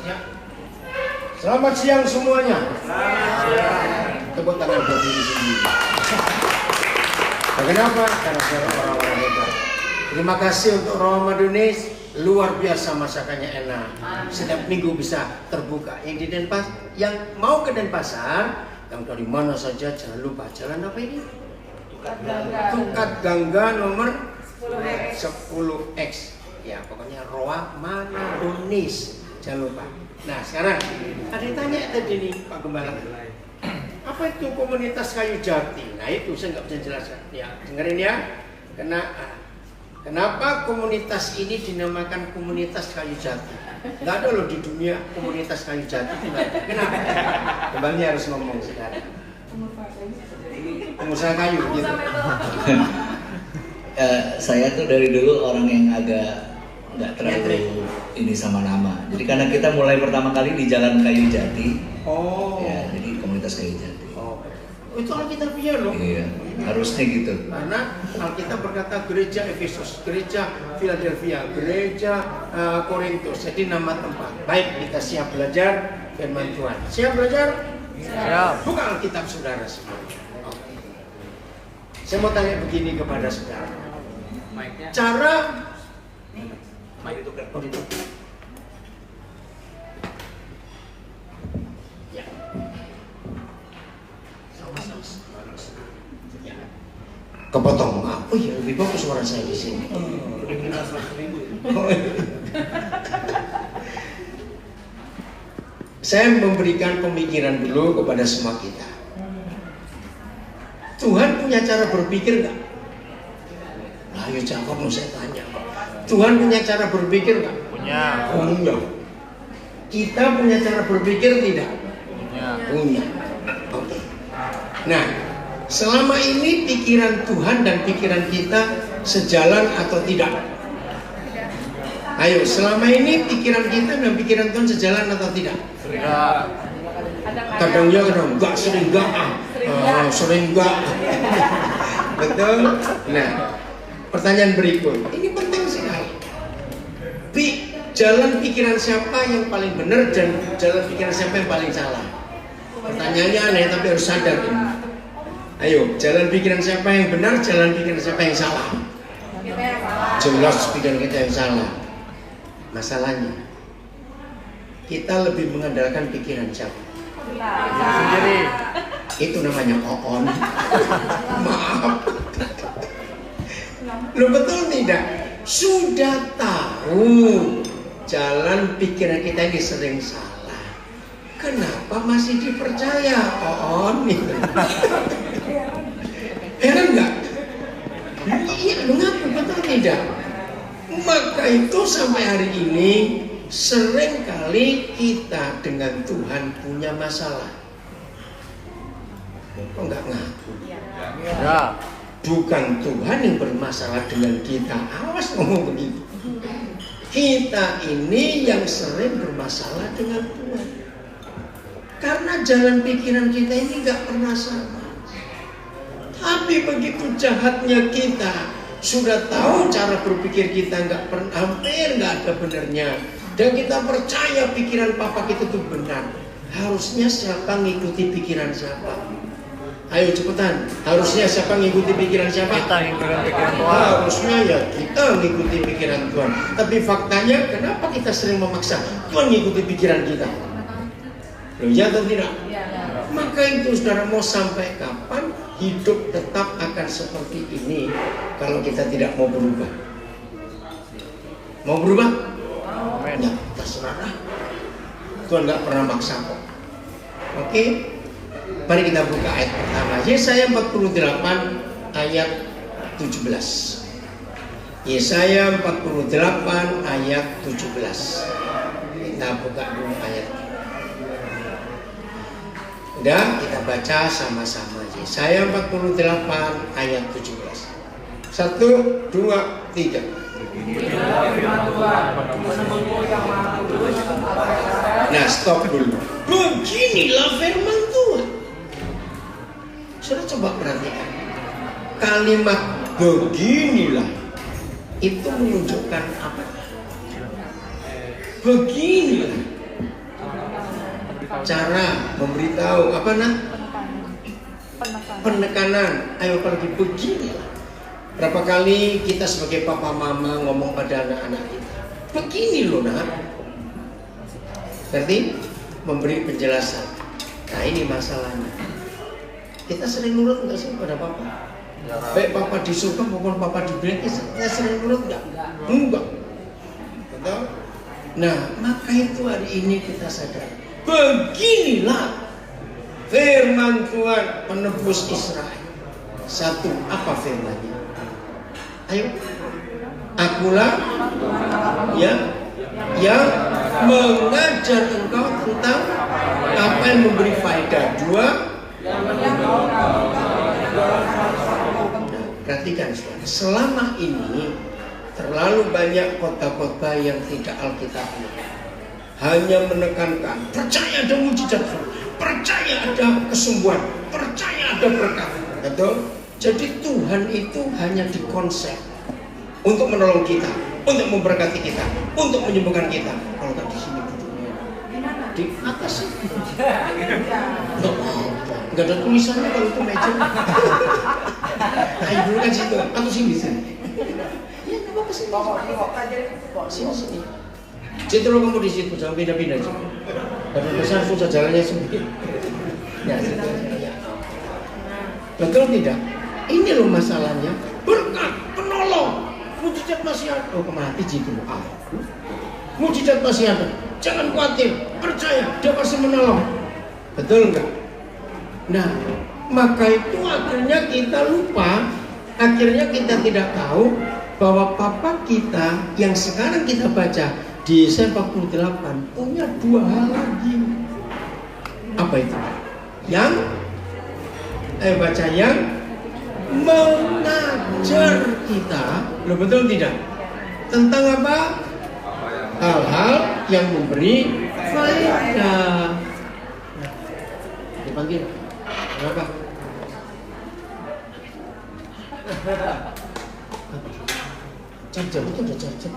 Ya. Selamat siang semuanya. Selamat siang. Tepuk tangan buat diri sendiri. Nah, kenapa? Karena saya orang-orang hebat. Terima kasih untuk Ramadunis. Luar biasa masakannya enak. Setiap minggu bisa terbuka. Yang di Denpasar, yang mau ke Denpasar, yang dari mana saja jangan lupa jalan apa ini? Tukat Gangga nomor 10X. Ya, pokoknya Roa Manadunis. Jangan lupa. Nah, sekarang ada yang tanya tadi nih Pak Gembala. Apa itu komunitas kayu jati? Nah, itu saya nggak bisa jelaskan. Ya, dengerin ya. Kenapa komunitas ini dinamakan komunitas kayu jati? Nggak ada loh di dunia komunitas kayu jati. Kenapa? Kembali harus ngomong sekarang. Pengusaha kayu gitu. Saya tuh dari dulu orang yang agak nggak terlalu ini sama nama. Jadi karena kita mulai pertama kali di Jalan Kayu Jati. Oh. Ya, jadi komunitas Kayu Jati. Oh. Itu Alkitabiah loh. Iya, harusnya gitu. Karena Alkitab berkata gereja Efesus, gereja Philadelphia, gereja Korintus. Jadi nama tempat. Baik, kita siap belajar firman Tuhan. Siap belajar? Siap. Buka Alkitab saudara semuanya. Oke. Saya mau tanya begini kepada saudara. Cara ya. Kepotong, maaf. Oh iya, lebih bagus suara saya di sini. Saya memberikan pemikiran dulu kepada semua kita. Tuhan punya cara berpikir nggak? Nah, ayo jawab, mau saya tanya. Tuhan punya cara berpikir nggak? Punya. Punya. Kita punya cara berpikir tidak? Punya. Punya. Oke. Nah, selama ini pikiran Tuhan dan pikiran kita sejalan atau tidak? Ayo, selama ini pikiran kita dan pikiran Tuhan sejalan atau tidak? Tidak. Kadang ya, kadang enggak, sering enggak. Sering enggak. Betul? Nah, pertanyaan berikut. Ini penting sekali. Jalan pikiran siapa yang paling benar dan jalan pikiran siapa yang paling salah? Pertanyaannya aneh tapi harus sadar ini. Ayo, jalan pikiran siapa yang benar, jalan pikiran siapa yang salah? Jelas pikiran kita yang salah. Masalahnya, kita lebih mengandalkan pikiran siapa? Sendiri. Itu namanya oon. Maaf. Lo betul tidak? Sudah tahu jalan pikiran kita ini sering salah. Kenapa masih dipercaya oon? Heran nggak? Iya, lu ngaku betul tidak? Maka itu sampai hari ini sering kali kita dengan Tuhan punya masalah. Kok nggak ngaku? Ya. Bukan Tuhan yang bermasalah dengan kita. Awas ngomong begitu. Kita ini yang sering bermasalah dengan Tuhan. Karena jalan pikiran kita ini nggak pernah sama. Tapi begitu jahatnya kita, sudah tahu cara berpikir kita hampir nggak ada benarnya. Dan kita percaya pikiran papa kita itu benar. Harusnya siapa ngikuti pikiran siapa? Ayo cepetan. Harusnya siapa ngikuti pikiran siapa? Kita ngikutin pikiran Tuhan. Harusnya ya kita ngikuti pikiran Tuhan. Tapi faktanya kenapa kita sering memaksa Tuhan ngikuti pikiran kita? Loh, ya atau tidak? Maka itu saudara, mau sampai kapan hidup tetap akan seperti ini kalau kita tidak mau berubah? Mau berubah? Ya, terserah. Tuhan nggak pernah maksa kok. Oke? Mari kita buka ayat pertama. Yesaya 48 ayat 17. Yesaya 48 ayat 17. Kita buka dulu ayatnya. Udah, kita baca sama-sama. Yesaya 48 ayat 17. 1, 2, 3. Nah, stop dulu. Beginilah firman Tuhan. Sudah coba perhatikan. Kalimat beginilah itu menunjukkan apa? Beginilah. cara memberitahu apa nak? Penekanan. Ayo pergi begini. Berapa kali kita sebagai papa mama ngomong pada anak-anak kita, begini loh nak. Berarti memberi penjelasan. Nah ini masalahnya. Kita sering nurut nggak sih pada papa? Baik papa disuruh maupun papa diberi, kita sering nurut nggak? Enggak. Betul? Nah maka itu hari ini kita sadar. Beginilah firman Tuhan penebus Israel. Satu, apa firmannya? Ayo, akulah yang mengajar engkau tentang apa yang memberi faedah. Dua, perhatikan saudara, selama ini terlalu banyak khotbah-khotbah yang tidak alkitabiah, hanya menekankan percaya ada mujizat, percaya ada kesembuhan, percaya ada berkat. Betul? Jadi Tuhan itu hanya dikonsep untuk menolong kita, untuk memberkati kita, untuk menyembuhkan kita. Kalau kan di sini duduknya di atas sih, nggak ada tulisannya kalau itu meja. Ayo dulu kan situ, atau sini sini. Ya nggak apa-apa sini. Sini. Citro kamu di situ, jangan pindah-pindah. Karena besar susah jalannya sendiri. Ya, ya. Betul tidak? Ini loh masalahnya. Berkat, penolong, mujizat masih ada. Oh kemati jitu aku. Mujizat masih ada. Jangan khawatir, percaya dia pasti menolong. Betul enggak? Nah, maka itu akhirnya kita lupa, akhirnya kita tidak tahu bahwa papa kita yang sekarang kita baca di Yesaya 48 punya dua hal lagi. Apa itu? Yang baca yang mengajar kita. Loh betul tidak? Tentang apa? Hal-hal yang memberi faedah. Dipanggil. Kenapa? Charger itu udah charger.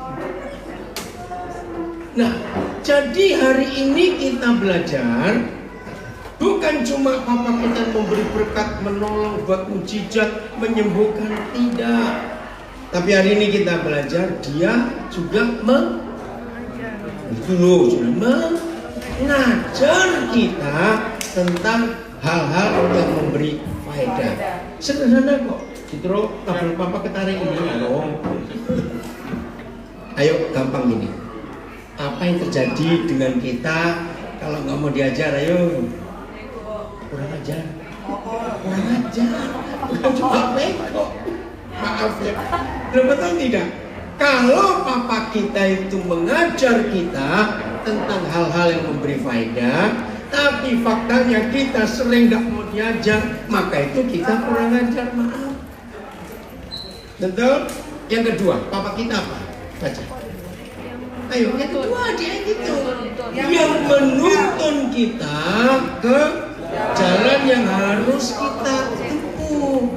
Nah, jadi hari ini kita belajar bukan cuma papa kita memberi berkat, menolong, buat mujizat, menyembuhkan, tidak. Tapi hari ini kita belajar dia juga mengajar kita tentang hal-hal yang memberi faedah. Sederhana kok. Citro, tabel papa ketarik ini dong. Ayo gampang ini. Apa yang terjadi dengan kita kalau nggak mau diajar? Ayo. Kurang ajar. Bukan cuma bego. Maaf ya. Betul tidak? Kalau papa kita itu mengajar kita tentang hal-hal yang memberi faedah, tapi faktanya kita sering nggak mau diajar, maka itu kita kurang ajar. Maaf. Betul? Yang kedua, papa kita apa? Baca. Ayo, yang kedua dia gitu. Yang menuntun kita ke jalan yang harus kita tempuh.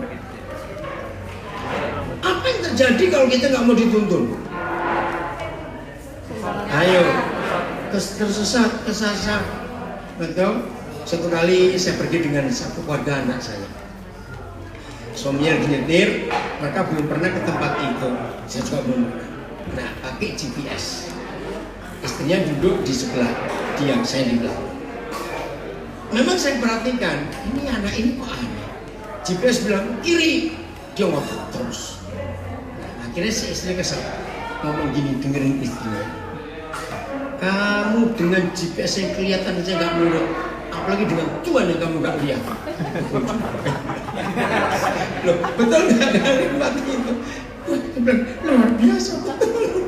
Apa yang terjadi kalau kita nggak mau dituntun? Ayo, tersesat, kesasar. Betul? Satu kali saya pergi dengan satu keluarga anak saya. Suaminya nyetir, maka belum pernah ke tempat itu. Saya juga belum pernah. Nah, pakai GPS. Istrinya duduk di sebelah dia, saya di belakang. Memang saya perhatikan, ini anak ini kok aneh. GPS bilang kiri, dia ngotot terus. Nah, akhirnya si istri kesal, ngomong gini, dengerin istrinya. Kamu dengan GPS yang kelihatan aja nggak menurut, apalagi dengan Tuhan yang kamu nggak lihat. Loh, betul nggak dari mati itu? Dia bilang luar biasa betul.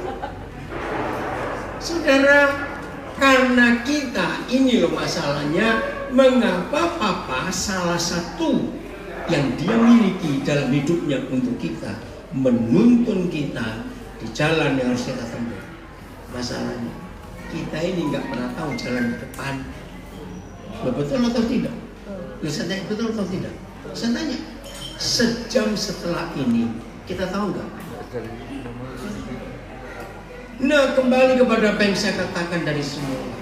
Saudara, karena kita ini loh masalahnya, mengapa papa salah satu yang dia miliki dalam hidupnya untuk kita, menuntun kita di jalan yang harus kita tempuh. Masalahnya, kita ini nggak pernah tahu jalan ke depan. Betul atau tidak? Saya tanya, betul atau tidak? Saya tanya, sejam setelah ini kita tahu nggak? Nah, kembali kepada apa yang saya katakan dari semula.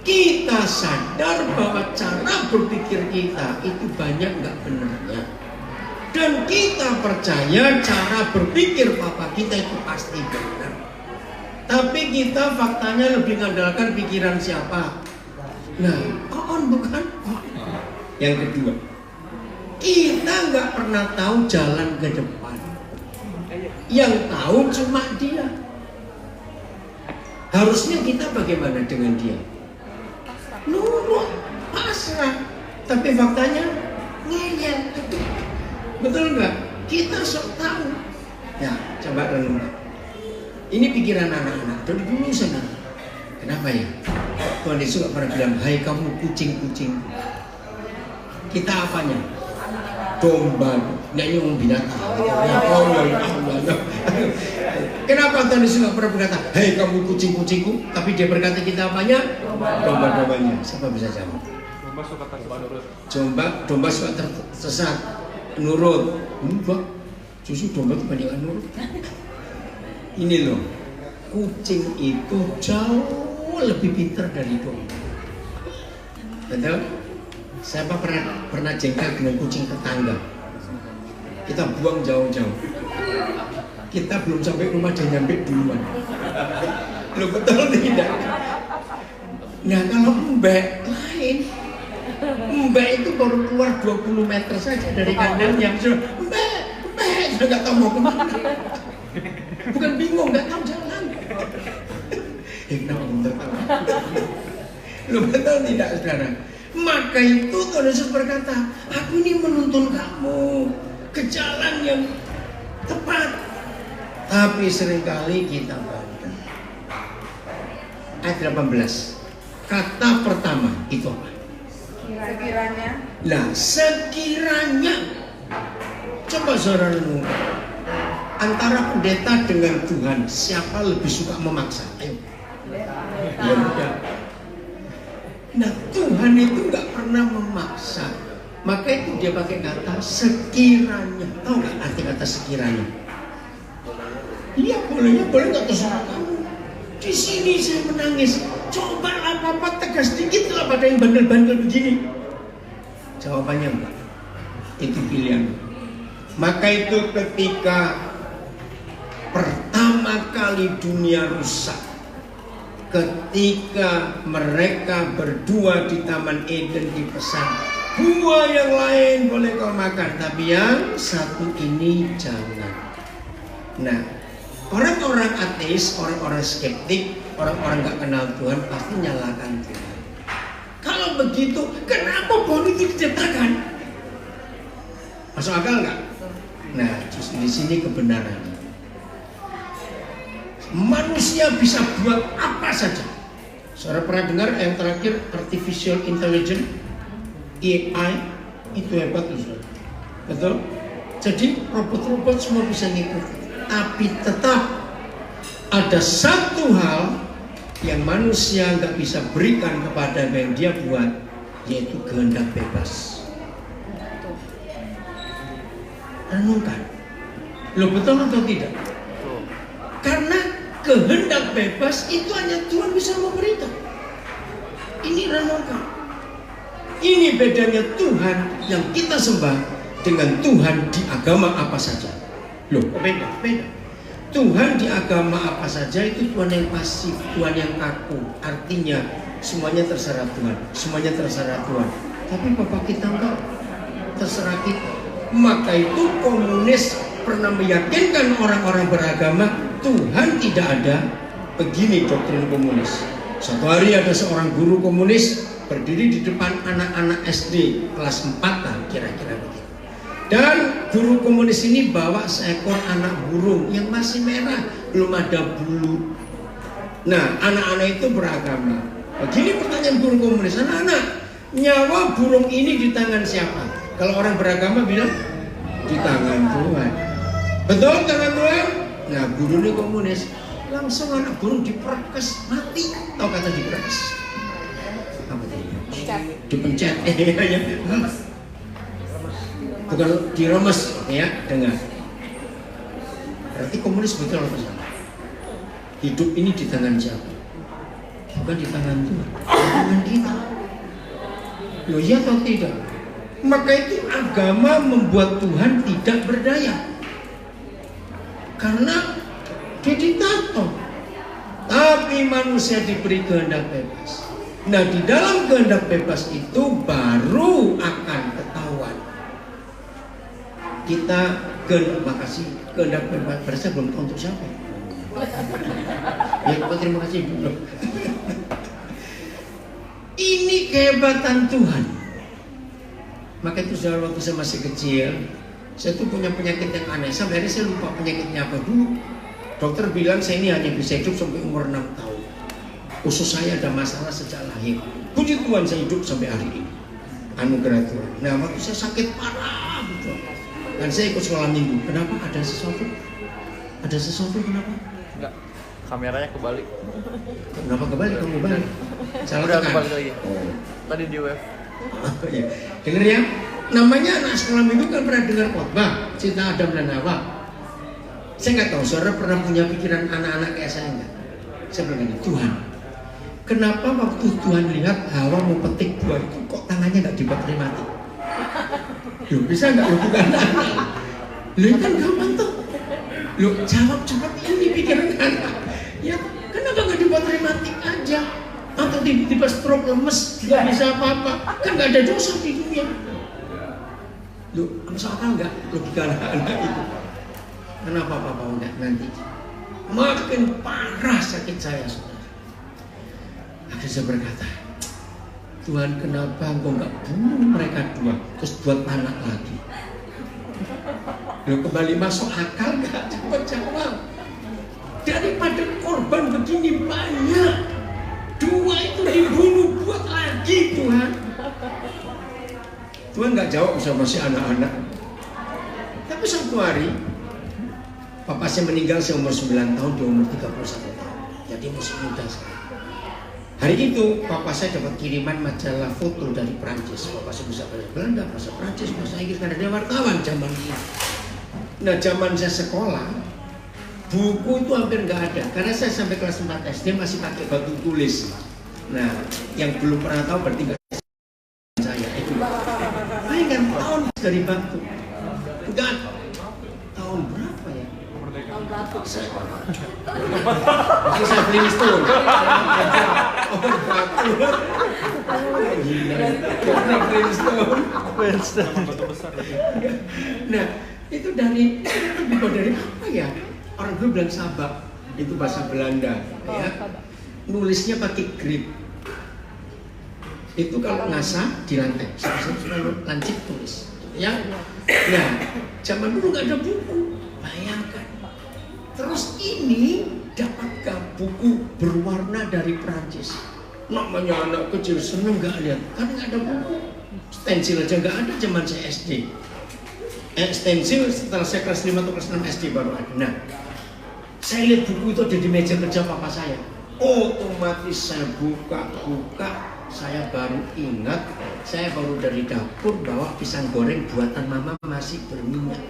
kita sadar bahwa cara berpikir kita itu banyak nggak benarnya. Dan kita percaya cara berpikir papa kita itu pasti benar. Tapi kita faktanya lebih mengandalkan pikiran siapa? Nah, koon bukan? Yang kedua, kita nggak pernah tahu jalan ke depan. Yang tahu cuma dia. Harusnya kita bagaimana dengan dia? Nurut, pasrah. Tapi faktanya ngeyel. Betul nggak? Kita sok tahu. Ya, coba renung. Ini pikiran anak-anak dari dulu sana. Kenapa ya? Tuhan Yesus pernah bilang, hai kamu kucing-kucing. Kita apanya? Domba. Nah ini orang binatang. Kenapa Tuhan Yesus pernah berkata, hai kamu kucing-kucingku? Tapi dia berkata kita apanya? Domba-dombanya. Siapa bisa jawab? Domba suka tersesat. Domba suka tersesat. Nurut. Enggak. Justru domba itu banyak nurut. Ini loh, kucing itu jauh lebih pintar dari domba. Betul? Siapa pernah jengkel dengan kucing tetangga? Kita buang jauh-jauh. Kita belum sampai rumah dia nyampe duluan. Loh betul tidak? Nah kalau mbak lain, mbak itu baru keluar 20 meter saja dari kandangnya. Mbak sudah nggak tahu mau kemana. Bukan bingung, nggak tahu jalan. Kenapa belum tahu? Lu betul tidak, saudara? Maka itu Tuhan Yesus berkata, aku ini menuntun kamu ke jalan yang tepat. Tapi seringkali kita bangga. Ayat 18. Kata pertama itu apa? Sekiranya. Nah, sekiranya. Coba saudara renungkan. Antara pendeta dengan Tuhan, siapa lebih suka memaksa? Ayo. Ya udah. Nah Tuhan itu nggak pernah memaksa. Maka itu dia pakai kata sekiranya. Tahu nggak arti kata sekiranya? Iya boleh nggak terserah kamu. Di sini saya menangis. Coba apa tegas dikit lah pada yang bandel-bandel begini. Jawabannya enggak. Itu pilihan. Maka itu ketika pertama kali dunia rusak, ketika mereka berdua di Taman Eden dipesan, buah yang lain boleh kau makan, tapi yang satu ini jangan. Nah, orang-orang ateis, orang-orang skeptik, orang-orang gak kenal Tuhan pasti nyalakan Tuhan. Kalau begitu, kenapa pohon itu diciptakan? Masuk akal nggak? Nah, justru di sini kebenarannya. Manusia bisa buat apa saja. Saudara pernah dengar yang terakhir artificial intelligence, AI itu hebat loh. Betul? Jadi robot-robot semua bisa ngikut. Tapi tetap ada satu hal yang manusia nggak bisa berikan kepada yang dia buat, yaitu kehendak bebas. Renungkan, lo betul atau tidak? Karena kehendak bebas itu hanya Tuhan bisa memberikan. Ini renungkan. Ini bedanya Tuhan yang kita sembah dengan Tuhan di agama apa saja. Loh, beda. Tuhan di agama apa saja itu Tuhan yang pasif, Tuhan yang kaku. Artinya semuanya terserah Tuhan, semuanya terserah Tuhan. Tapi Bapak kita enggak, terserah kita. Maka itu komunis pernah meyakinkan orang-orang beragama Tuhan tidak ada. Begini doktrin komunis. Suatu hari ada seorang guru komunis berdiri di depan anak-anak SD kelas 4 lah kira-kira begitu. Dan guru komunis ini bawa seekor anak burung yang masih merah, belum ada bulu. Nah, anak-anak itu beragama. Begini pertanyaan guru komunis, anak-anak, nyawa burung ini di tangan siapa? Kalau orang beragama bilang di tangan Tuhan. Betul tangan Tuhan? Nah, guru ini komunis, langsung anak burung diperkes mati. Tahu kata diperkes? Apa tadi? Dipencet. Bukan diremes, ya, dengar. Berarti komunis betul apa salah? Hidup ini di tangan siapa? bukan di tangan Tuhan, di tangan kita. Loh iya atau tidak? Maka itu agama membuat Tuhan tidak berdaya, karena dia ditato. Tapi manusia diberi kehendak bebas. Nah, di dalam kehendak bebas itu baru akan ketahuan. Kita makasih, kehendak bebas berasa belum tahu untuk siapa. Ya, terima kasih dulu. Ini kehebatan Tuhan. Maka itu waktu saya masih kecil, saya tuh punya penyakit yang aneh. Sampai hari saya lupa penyakitnya apa dulu. Dokter bilang saya ini hanya bisa hidup sampai umur 6 tahun. Usus saya ada masalah sejak lahir. Puji Tuhan saya hidup sampai hari ini. Anugerah Tuhan. Nah, waktu saya sakit parah betul. Dan saya ikut sekolah minggu. Kenapa? Ada sesuatu? Ada sesuatu kenapa? Enggak. Kameranya kebalik. Kenapa kebalik? Kamu balik? Salah Udah tekan. kebalik lagi. Oh. Tadi di web. Ya. Dengar ya. Namanya anak sekolah minggu kan pernah dengar khotbah cinta Adam dan Hawa. Saya nggak tahu, saudara pernah punya pikiran anak-anak kayak saya nggak? Saya bilang ini, Tuhan, kenapa waktu Tuhan lihat Hawa mau petik buah itu kok tangannya nggak dibakar mati? Loh, bisa nggak lo bukan anak? Loh kan gampang tuh. Loh jawab cepat ini pikiran anak. Ya kenapa nggak dibakar mati aja? Atau tiba-tiba stroke lemes nggak bisa apa-apa? Kan nggak ada dosa di dunia. Loh, masuk akal nggak logika anak-anak itu? Kenapa papa enggak nanti? Makin parah sakit saya, saudara. Akhirnya saya berkata, Tuhan kenapa engkau enggak bunuh mereka dua, terus buat anak lagi? Loh kembali masuk akal enggak? Coba jawab. Daripada korban begini banyak, dua itu dibunuh buat lagi Tuhan. Tuhan nggak jawab sama si anak-anak. Tapi suatu hari papa saya meninggal, saya umur 9 tahun, dia umur 31 tahun. Jadi masih muda sekali. Hari itu papa saya dapat kiriman majalah foto dari Prancis. Papa saya bisa bahasa Belanda, bahasa Prancis, bahasa Inggris, karena dia wartawan zaman itu. Nah zaman saya sekolah, buku itu hampir nggak ada. Karena saya sampai kelas 4 SD masih pakai batu tulis. Nah yang belum pernah tahu berarti nggak saya. Bayangkan tahun dari batu. Udah tahun berapa ya? Waktu saya beli stone. Oh batu. Karena Flintstone. Nah itu bukan dari apa ya? Orang dulu bilang sabak, itu bahasa Belanda. Ya. Nulisnya pakai grip. Itu kalau ngasah di lantai, kalau lancip tulis. Ya, nah zaman dulu nggak ada buku, bayangkan. Terus ini dapatkah buku berwarna dari Prancis? Namanya anak kecil seneng nggak lihat, karena nggak ada buku. Stensil aja nggak ada zaman saya SD. Stensil setelah saya kelas 5 atau kelas 6 SD baru ada. Nah, saya lihat buku itu ada di meja kerja papa saya. Otomatis saya buka, saya baru ingat, saya baru dari dapur bawa pisang goreng buatan mama masih berminyak.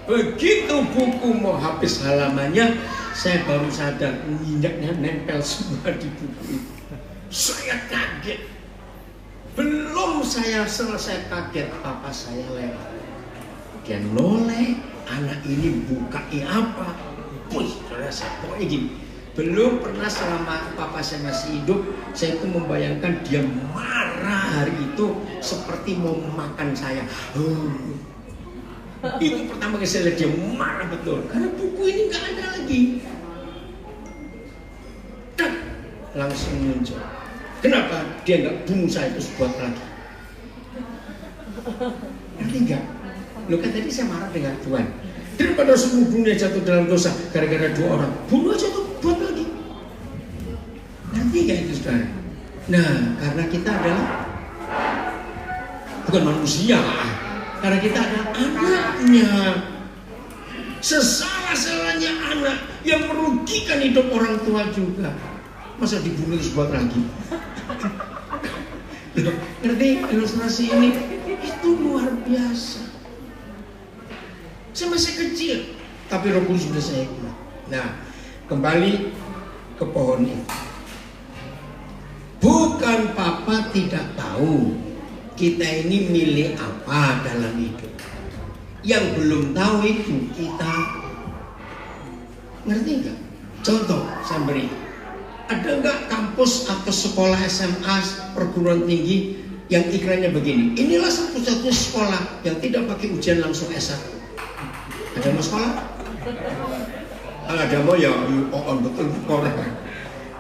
Begitu buku mau habis halamannya, saya baru sadar minyaknya nempel semua di buku itu. Saya kaget. Belum saya selesai kaget, papa saya lewat. Dia noleh, anak ini bukai apa? Wih, saya pokoknya gini. Belum pernah selama papa saya masih hidup, saya itu membayangkan dia marah hari itu seperti mau makan saya. Itu pertama kali saya lihat dia marah betul, karena buku ini nggak ada lagi. Dan langsung muncul. Kenapa dia nggak bunuh saya terus buat lagi? Ngerti nggak? Lo kan tadi saya marah dengan Tuhan. Daripada semua dunia jatuh dalam dosa gara-gara dua orang, bunuh aja tuh buat lagi. Ngerti gak itu saudara? Nah, karena kita adalah bukan manusia, karena kita adalah anaknya. Sesalah-salahnya anak yang merugikan hidup orang tua juga. Masa dibunuh terus buat lagi? Loh, ngerti ilustrasi ini? Itu luar biasa. Saya masih kecil, tapi Roh Kudus sudah saya ingat. Nah, kembali ke pohon ini. Bukan papa tidak tahu kita ini milih apa dalam hidup. Yang belum tahu itu kita. Ngerti nggak? Contoh saya beri. Ada nggak kampus atau sekolah SMA perguruan tinggi yang iklannya begini? Inilah satu-satunya sekolah yang tidak pakai ujian langsung S1. Ada mau sekolah? Ada mau ya on betul orang.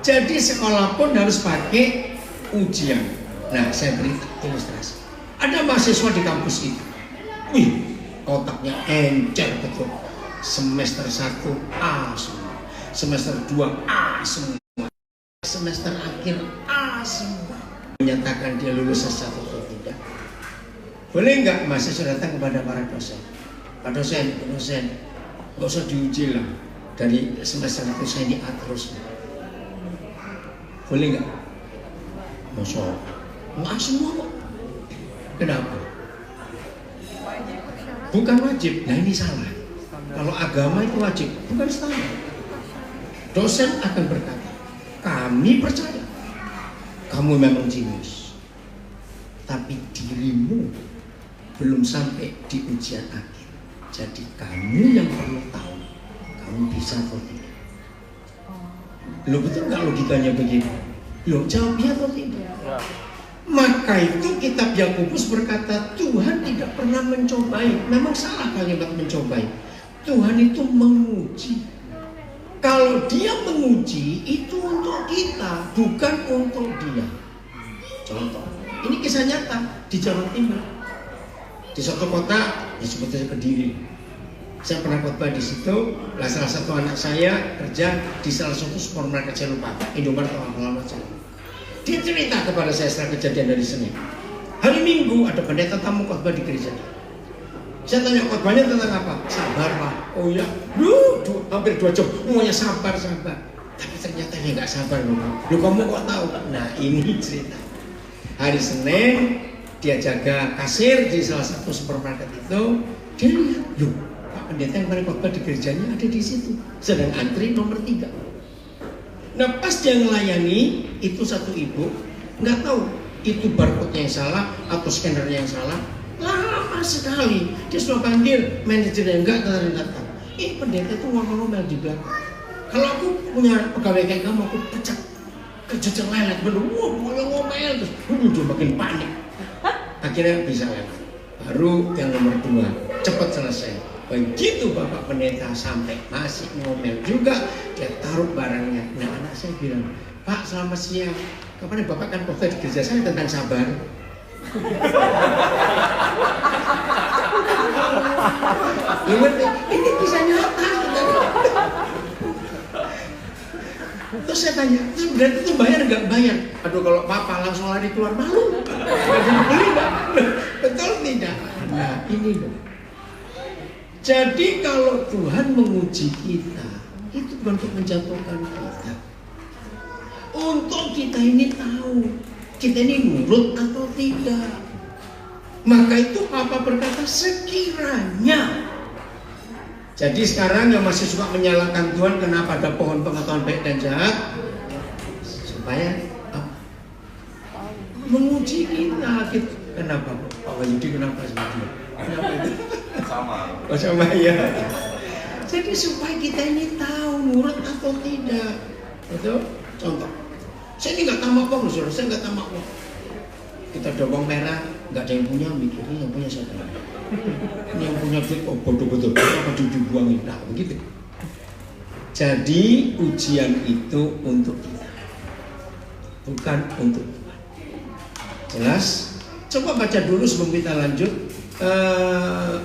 Jadi sekolah pun harus pakai ujian. Nah, saya beri ilustrasi. Ada mahasiswa di kampus itu. Wih, otaknya encer betul. Semester 1 A semua. Semester 2 A semua. Semester akhir A semua. Menyatakan dia lulus S1 atau tidak. Boleh nggak mahasiswa datang kepada para dosen? Pak dosen, nggak usah diuji lah. Dari semester 1 saya ini A terus. Boleh nggak? Masa nggak semua kok. Kenapa? Bukan wajib. Nah ini salah. Kalau agama itu wajib, bukan standar. Dosen akan berkata, kami percaya kamu memang jenius, tapi dirimu belum sampai di ujian akhir. Jadi kamu yang perlu tahu, kamu bisa atau tidak. Lo betul nggak logikanya begitu? Lo jawab ya atau tidak? Maka itu kitab Yakobus berkata Tuhan tidak pernah mencobai. Memang salah kalimat mencobai. Tuhan itu menguji. Kalau dia menguji itu untuk kita, bukan untuk dia. Contoh, ini kisah nyata di Jawa Timur. Di suatu kota, ya sebetulnya Kediri. Saya pernah khotbah di situ. Salah satu anak saya kerja di salah satu supermarket, saya lupa, Indomaret atau apa saja. Dia cerita kepada saya setelah kejadian dari Senin. Hari Minggu ada pendeta tamu khotbah di gereja. Saya tanya khotbahnya tentang apa? Sabar Pak. Oh ya, hampir 2 jam. Semuanya sabar. Tapi ternyata dia nggak sabar loh. Lu kamu kok tahu? Nah ini cerita. Hari Senin dia jaga kasir di salah satu supermarket itu. Dia lihat, loh Pak pendeta yang kemarin khotbah di gerejanya ada di situ. Sedang antri nomor 3. Nah pas dia melayani itu satu ibu nggak tahu itu barcode-nya yang salah atau scannernya yang salah. Lama sekali dia sudah panggil manajernya enggak datang. Pendeta itu ngomel-ngomel di belakang. Kalau aku punya pegawai kayak kamu aku pecah kejejer lelet bener. Wah ngomel terus dia makin panik. Akhirnya bisa lewat. Baru yang nomor 2 cepat selesai. Begitu Bapak Pendeta sampai masih ngomel juga, dia taruh barangnya. Nah anak saya bilang, Pak selamat siang. Kapan Bapak kan khotbah di gereja saya tentang sabar. Ini bisa nyata. Terus saya tanya, terus berarti itu bayar nggak bayar? Aduh kalau Papa langsung lari keluar malu. Beli nggak? Betul tidak? Nah ini loh. Jadi kalau Tuhan menguji kita, itu bukan untuk menjatuhkan kita. Untuk kita ini tahu, kita ini nurut atau tidak. Maka itu Papa berkata sekiranya. Jadi sekarang yang masih suka menyalahkan Tuhan, kenapa ada pohon pengetahuan baik dan jahat? Supaya menguji kita. Kenapa Pak Wahyudi, kenapa seperti itu? Kenapa itu? Sama ya. Jadi supaya kita ini tahu nurut atau tidak. Itu contoh. Saya ini nggak tamak uang, saudara. Saya nggak tamak uang. Kita ada uang merah, nggak ada yang punya, mikirnya yang punya siapa? Ini yang punya duit, oh bodoh-bodoh, apa dibuangin? Nah begitu. Jadi ujian itu untuk kita, bukan untuk Tuhan. Jelas? Coba baca dulu sebelum kita lanjut.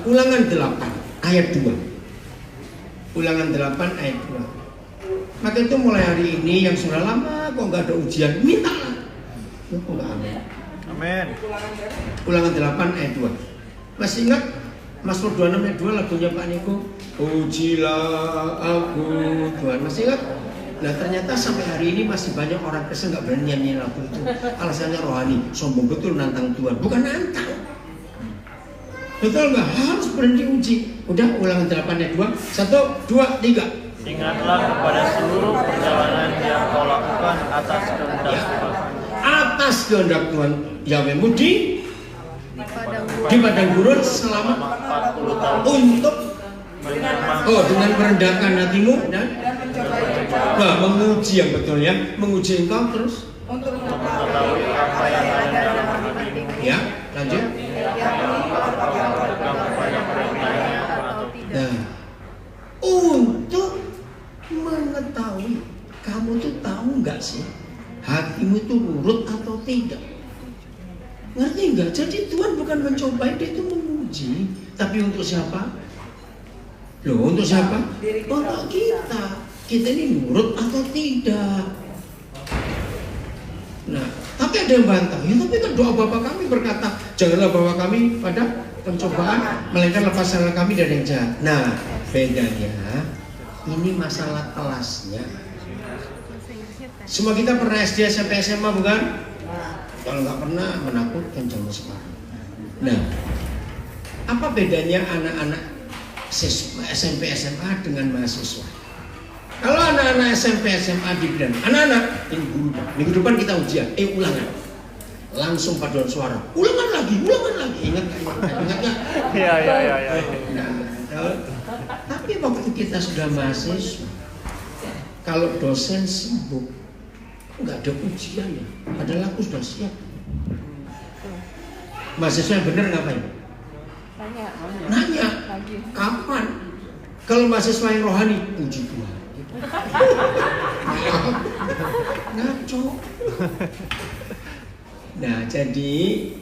Ulangan 8 ayat 2. Ulangan 8 ayat 2. Maka itu mulai hari ini yang sudah lama kok nggak ada ujian, mintalah. Kok nggak amin? Amin. Ulangan 8 ayat 2. Masih ingat Mazmur 26 ayat 2 lagunya Pak Niko? Ujilah aku Tuhan. Masih ingat? Nah ternyata sampai hari ini masih banyak orang Kristen nggak berani nyanyi lagu itu. Alasannya rohani, sombong betul nantang Tuhan. Bukan nantang. Betul nggak? Harus berhenti uji. Udah ulangan 8 ayat 2. 1, 2, 3. Ingatlah kepada seluruh perjalanan yang kau lakukan atas kehendak Tuhan. Atas atas kehendak Tuhan Yahwehmu di padang gurun selama 40 tahun untuk dengan merendahkan hatimu dan menguji yang betul ya, menguji engkau terus untuk mengetahui apa yang ada dalam hati ya, lanjut. Nah, untuk mengetahui, kamu tuh tahu nggak sih hatimu itu nurut atau tidak? Ngerti nggak? Jadi Tuhan bukan mencobai, dia itu menguji. Tapi untuk siapa? Loh, untuk siapa? Untuk kita. Kita ini nurut atau tidak? Nah, tapi ada yang bantah. Ya, tapi kan doa Bapa kami berkata, janganlah bawa kami pada pencobaan, melainkan lepaskanlah kami dari yang jahat. Nah, bedanya ini masalah kelasnya. Semua kita pernah SD, SMP, SMA bukan? Kalau nggak pernah, menakutkan zaman sekarang. Nah, apa bedanya anak-anak SMP, SMA dengan mahasiswa? Kalau anak-anak SMP, SMA dibilang, anak-anak, ini guru, minggu depan kita ujian, ulangan. Langsung paduan suara, ulangan lagi, ingat nggak? Iya. Nah, tapi waktu kita sudah mahasiswa, kalau dosen sibuk, nggak ada ujiannya, padahal aku sudah siap. Mahasiswa yang benar ngapain? Nanya, kapan? Kalau mahasiswa yang rohani, puji Tuhan. Ngaco. Nah, jadi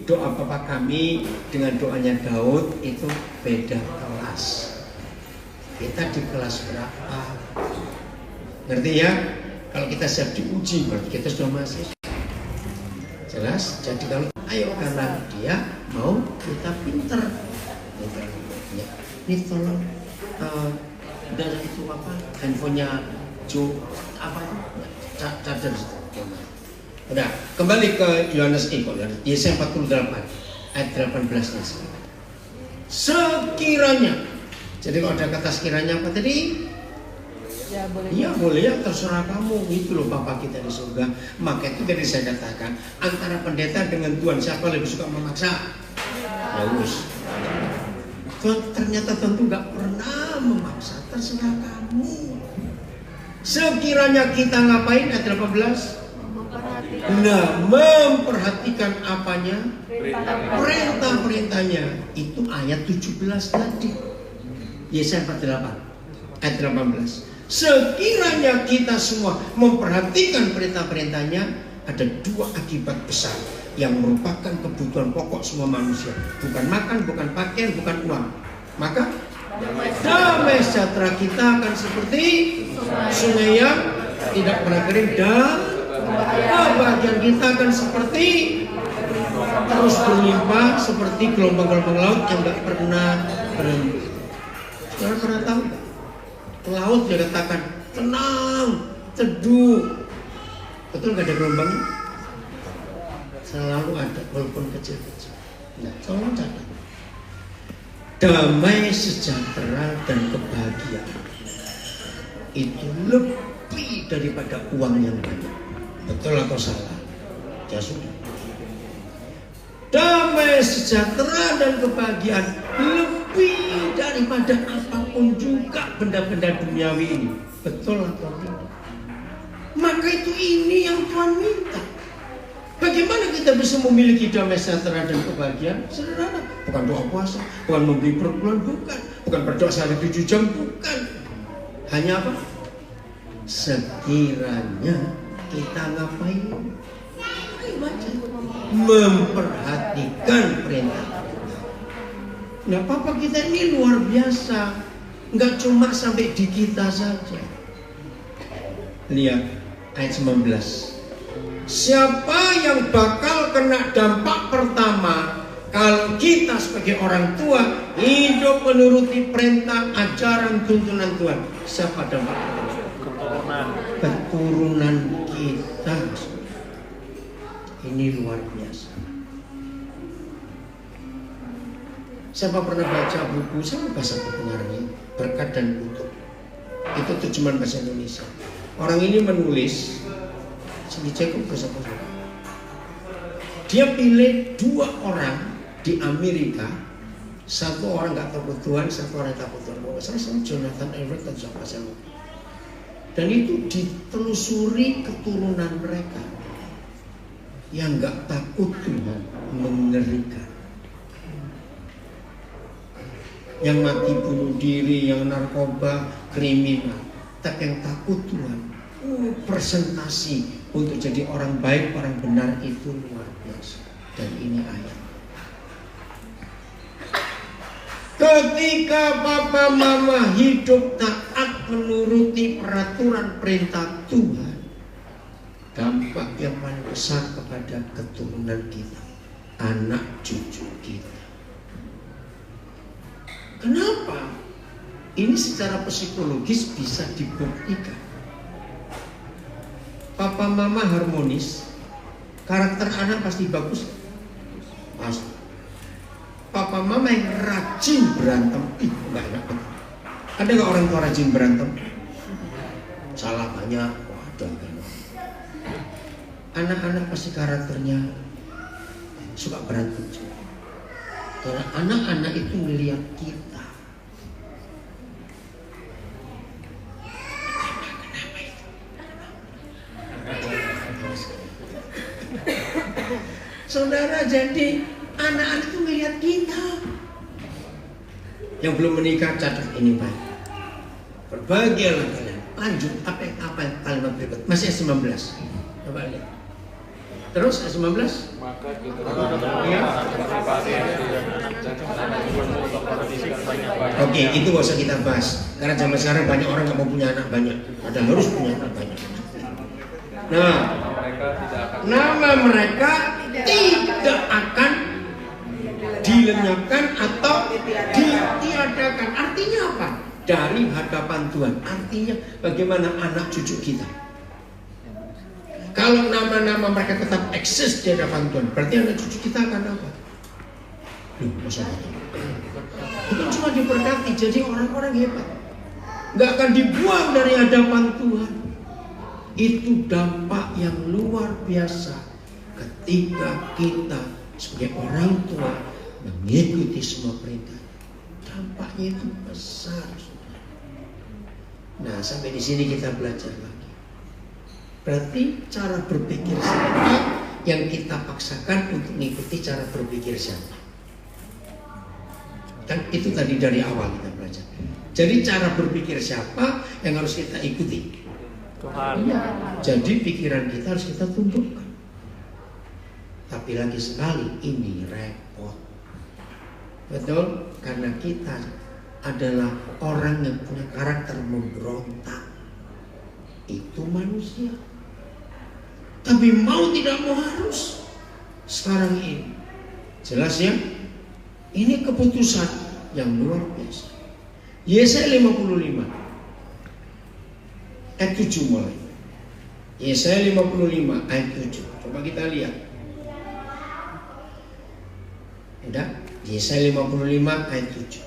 doa Bapa kami dengan doanya Daud itu beda kelas. Kita di kelas berapa? Ngerti ya? Kalau kita siap diuji, berarti kita sudah mahasiswa. Jelas? Jadi kalau ayo karena dia mau kita pinter. Ya. Ini tolong dari itu apa? Handphonenya Jo apa itu? Charger. Udah, kembali ke Yohanes Yesaya 48 ayat 18-nya. Sekiranya. Jadi kalau ada kata sekiranya apa tadi? Ya boleh. Iya boleh ya, terserah kamu. Itu loh Bapa kita di surga. Maka itu tadi saya katakan, antara pendeta dengan Tuhan siapa lebih suka memaksa? Bagus. Tuhan ternyata tentu gak pernah memaksa. Terserah kamu. Sekiranya kita ngapain ayat 18? Nah, memperhatikan apanya? Perintah-perintahnya. Itu ayat 17 tadi. Yesaya 48 ayat 18. Sekiranya kita semua memperhatikan perintah-perintahnya, ada dua akibat besar yang merupakan kebutuhan pokok semua manusia. Bukan makan, bukan pakaian, bukan uang. Maka damai sejahtera kita akan seperti sungai yang tidak pernah kering, dan kebahagiaan kita akan seperti terus berlimpah, seperti gelombang-gelombang laut yang tidak pernah berhenti. Saudara pernah tahu nggak? Laut dia katakan tenang, teduh. Betul nggak ada gelombangnya? Selalu ada, walaupun kecil-kecil. Nah, tolong catat. Damai, sejahtera, dan kebahagiaan itu lebih daripada uang yang banyak. Betul atau salah? Ya sudah. Damai, sejahtera, dan kebahagiaan lebih daripada apapun juga benda-benda duniawi ini. Betul atau tidak? Maka itu ini yang Tuhan minta. Bagaimana kita bisa memiliki damai sejahtera dan kebahagiaan? Sederhana, bukan doa puasa, bukan membeli per bulan, bukan berdoa sehari 7 jam, bukan. Hanya apa? Sekiranya kita ngapain? Ayo baca. Memperhatikan perintah. Nah, Papa kita ini luar biasa. Enggak cuma sampai di kita saja. Lihat ayat 19. Siapa yang bakal kena dampak pertama kalau kita sebagai orang tua hidup menuruti perintah, ajaran, tuntunan Tuhan? Siapa dampak pertama? Keturunan kita. Ini luar biasa. Siapa pernah baca buku, sama bahasa pengarangnya, Berkat dan Kutuk. Itu terjemahan bahasa Indonesia. Orang ini menulis, Cindy Jacob bahasa Indonesia. Dia pilih 2 orang di Amerika, satu orang nggak takut Tuhan, satu orang takut Tuhan. Kalau salah Jonathan Everett atau siapa saya lupa. Dan itu ditelusuri keturunan mereka yang nggak takut Tuhan, mengerikan. Yang mati bunuh diri, yang narkoba, kriminal. Tapi yang takut Tuhan, presentasi untuk jadi orang baik, orang benar itu luar biasa. Dan ini ayat. Ketika papa mama hidup taat menuruti peraturan perintah Tuhan, dampak yang paling besar kepada keturunan kita, anak cucu kita. Kenapa? Ini secara psikologis bisa dibuktikan. Papa mama harmonis, karakter anak pasti bagus. Pasti. Papa mama yang rajin berantem, enggak enak. Ada nggak orang tua rajin berantem? Salah banyak, ada. Anak-anak pasti karakternya suka berantem. Karena anak-anak itu melihat kita. Saudara, jadi anak-anak itu melihat kita. Yang belum menikah catat ini baik. Berbahagialah kalian. Lanjut apa yang kalimat berikut. Masih ayat 19. Coba lihat. Terus ayat 19. Maka kita Oke, itu gak usah kita bahas. Karena zaman sekarang banyak orang gak mau punya anak banyak. Padahal harus punya anak banyak. Nah, nama mereka tidak akan dilenyapkan atau ditiadakan. Artinya apa? Dari hadapan Tuhan. Artinya bagaimana anak cucu kita. Kalau nama-nama mereka tetap eksis di hadapan Tuhan, berarti anak cucu kita akan apa? Loh, masa bukan cuma diberkati, jadi orang-orang hebat. Gak akan dibuang dari hadapan Tuhan. Itu dampak yang luar biasa ketika kita sebagai orang tua mengikuti semua perintah. Dampaknya itu besar. Nah, sampai di sini kita belajar lagi. Berarti cara berpikir siapa yang kita paksakan untuk mengikuti cara berpikir siapa? Kan itu tadi dari awal kita belajar. Jadi cara berpikir siapa yang harus kita ikuti? Tuhan. Jadi pikiran kita harus kita tundukkan. Tapi lagi sekali ini repot. Betul? Karena kita adalah orang yang punya karakter memberontak. Itu manusia. Tapi mau tidak mau harus. Sekarang ini jelas ya. Ini keputusan yang luar biasa. Yesaya 55 ayat 7 mulai. Yesaya 55 ayat 7. Coba kita lihat. Udah? Yesaya 55 ayat 7.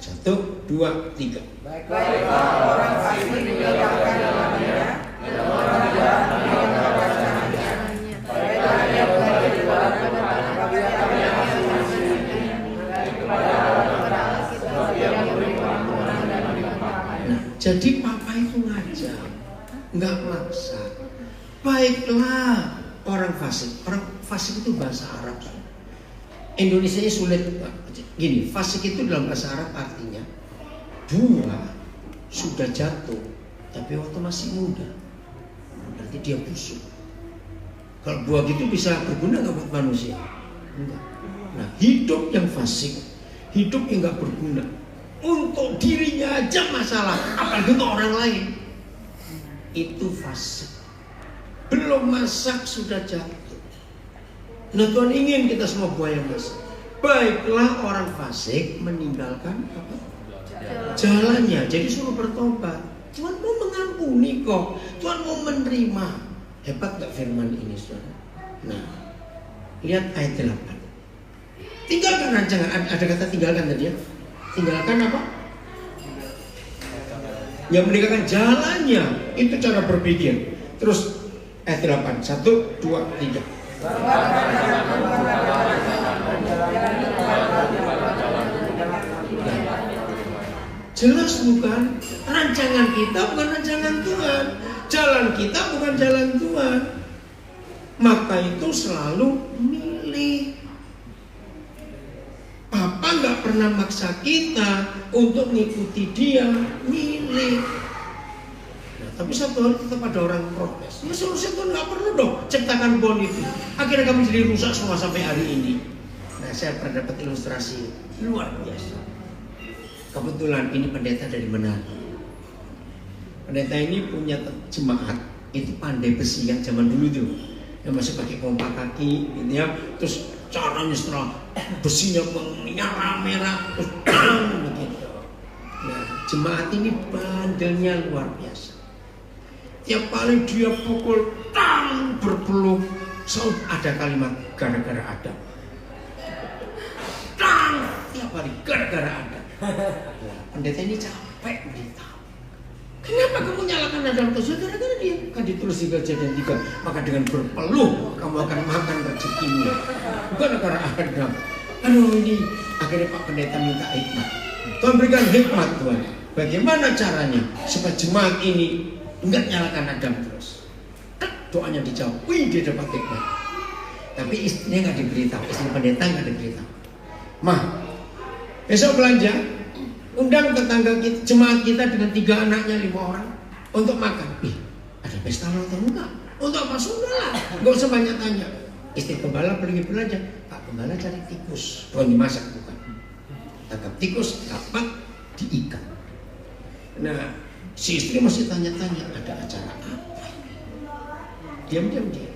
1, 2, 3. Baiklah orang fasik meninggalkan jalannya, dan orang jahat meninggalkan jalannya. Baiklah ia belajar di dalam apabila kami jadi papa itu ngajar, nggak maksa. Baiklah orang fasik. Orang fasik itu bahasa Arab. Indonesianya sulit. Gini, fasik itu dalam bahasa Arab artinya buah sudah jatuh, tapi waktu masih muda, berarti dia busuk. Kalau buah gitu bisa berguna nggak buat manusia? Enggak. Nah, hidup yang fasik, hidup yang nggak berguna, untuk dirinya aja masalah, apalagi untuk orang lain, itu fasik. Belum masak sudah jatuh. Nah, Tuhan ingin kita semua buah yang masak. Baiklah orang fasik meninggalkan apa? Jalannya. Jadi suruh bertobat. Tuhan mau mengampuni kok. Tuhan mau menerima. Hebat gak firman ini, saudara? Nah, lihat ayat 8. Tinggalkan rancangan. Ada kata tinggalkan tadi ya. Tinggalkan apa? Yang meninggalkan jalannya. Itu cara berpikir. Terus ayat 8. 1, 2, 3. Jelas bukan? Rancangan kita bukan rancangan Tuhan. Jalan kita bukan jalan Tuhan. Maka itu selalu milih. Papa nggak pernah maksa kita untuk mengikuti dia, milih. Nah, tapi satu hari tetap ada orang protes. Ya seharusnya Tuhan nggak perlu dong ciptakan pohon itu. Akhirnya kami jadi rusak semua sampai hari ini. Nah, saya pernah dapat ilustrasi luar biasa. Kebetulan ini pendeta dari Manado. Pendeta ini punya jemaat itu pandai besi yang zaman dulu tuh, yang masih pakai pompa kaki, gitu ya. Terus caranya setelah besinya menyala merah, terus begitu. Nah, jemaat ini bandelnya luar biasa. Tiap kali dia pukul berpeluh, selalu ada kalimat gara-gara ada. Tiap hari gara-gara ada. Pendeta ini capek beritahu. Kenapa kamu nyalakan Adam terus? Gara-gara dia. Kan ditulis di Kejadian 3. Maka dengan berpeluh kamu akan makan rezekimu. Bukan gara-gara Adam. Aduh ini. Akhirnya Pak Pendeta minta hikmat. Tuhan berikan hikmat Tuhan. Bagaimana caranya supaya jemaat ini enggak nyalakan Adam terus? Doanya dijawab. Wih, dia dapat hikmat. Tapi istrinya nggak diberitahu. Istri pendeta nggak diberitahu. Mah, besok belanja, undang tetangga kita, jemaat kita dengan 3 anaknya 5 orang untuk makan. Ih, ada pesta atau enggak? Untuk apa? Sudah lah, nggak usah banyak tanya. Istri gembala pergi belanja, Pak Gembala cari tikus, bukan dimasak bukan. Tangkap tikus, dapat diikat. Nah, si istri masih tanya-tanya, ada acara apa? Diam-diam dia.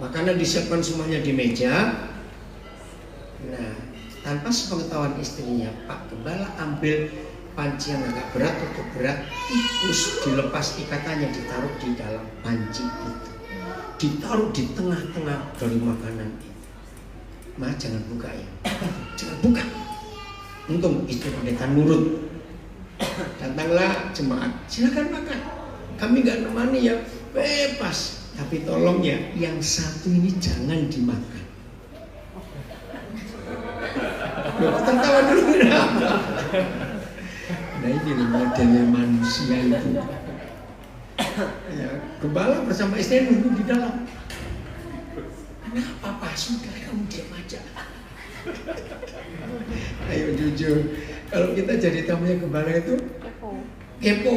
Makanan disiapkan semuanya di meja. Nah, tanpa sepengetahuan istrinya, Pak Gembala ambil panci yang agak berat untuk berat, tikus dilepas ikatannya, ditaruh di dalam panci itu, ditaruh di tengah-tengah dari makanan itu. Ma, jangan buka ya, jangan buka. Untung istri pendeta nurut. Datanglah jemaat, silakan makan. Kami nggak nemani ya, bebas. Tapi tolong ya, yang satu ini jangan dimakan. Tertawa dulu kenapa? Nah ini modelnya manusia itu. Ya, Gembala bersama istri nunggu di dalam. Kenapa Pak? Sudah kamu diam aja. Ayo jujur, kalau kita jadi tamunya Gembala itu kepo.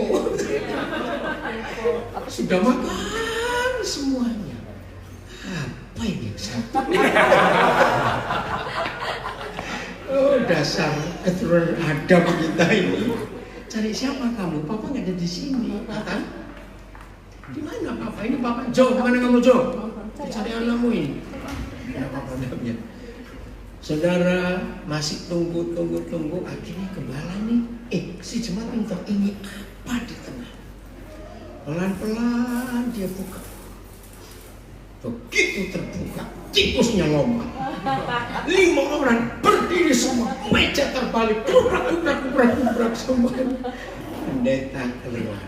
Sudah makan semuanya. Apa ini satu? Oh dasar keturunan Adam kita ini. Cari siapa kamu? Papa nggak ada di sini, kan? Di mana Papa? Ini Papa. Jo, kemana kamu Jo? Cari anakmu ini. Ya Papa namanya. Saudara masih tunggu. Akhirnya Gembala nih. Si jemaat minta ini apa di tengah? Pelan-pelan dia buka. Begitu terbuka, tikusnya lompat. 5 orang berdiri semua, meja terbalik, kubrak semua. Pendeta keluar.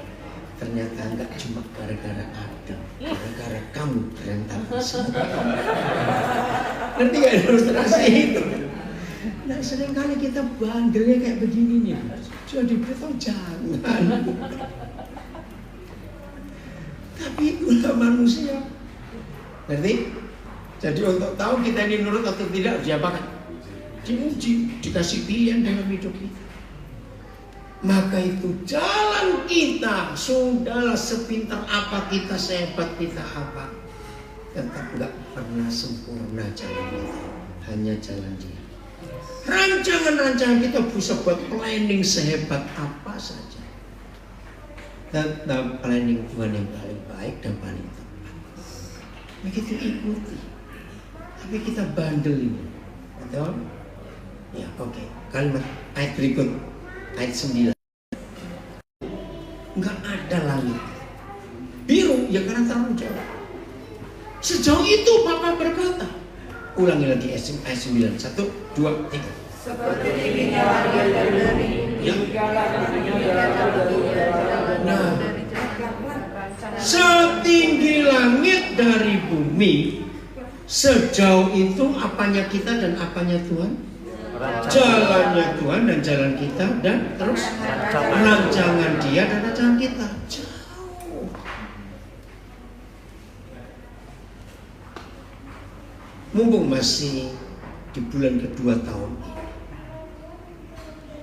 Ternyata enggak cuma gara-gara Adam, gara-gara kamu berantakan semua. Ngerti gak ilustrasi itu? Nah seringkali kita bandelnya kayak begini nih. Jadi beritahu jangan. Tapi itulah manusia. Ngerti? Jadi untuk tahu kita ini nurut atau tidak, diapakan? Diuji, dikasih pilihan dalam hidup kita. Maka itu jalan kita, sudahlah sepintar apa kita, sehebat kita apa, tetap gak pernah sempurna jalan kita, hanya jalan dia. Rancangan-rancangan kita bisa buat planning sehebat apa saja, tetap planning Tuhan yang paling baik dan paling tepat. Begitu ikuti. Tapi kita bandel ini, betul? Ya, oke. Kalimat ayat berikut, ayat 9. Enggak ada langit biru, ya karena terlalu jauh. Sejauh itu Papa berkata. Ulangi lagi ayat 9. 1, 2, 3. Seperti tingginya langit dari Nah, setinggi langit dari bumi, Sejauh itu apanya kita dan apanya Tuhan? Jalannya Tuhan dan jalan kita, dan terus rancangan Dia dan rancangan kita. Jauh. Mumpung masih di bulan kedua tahun ini,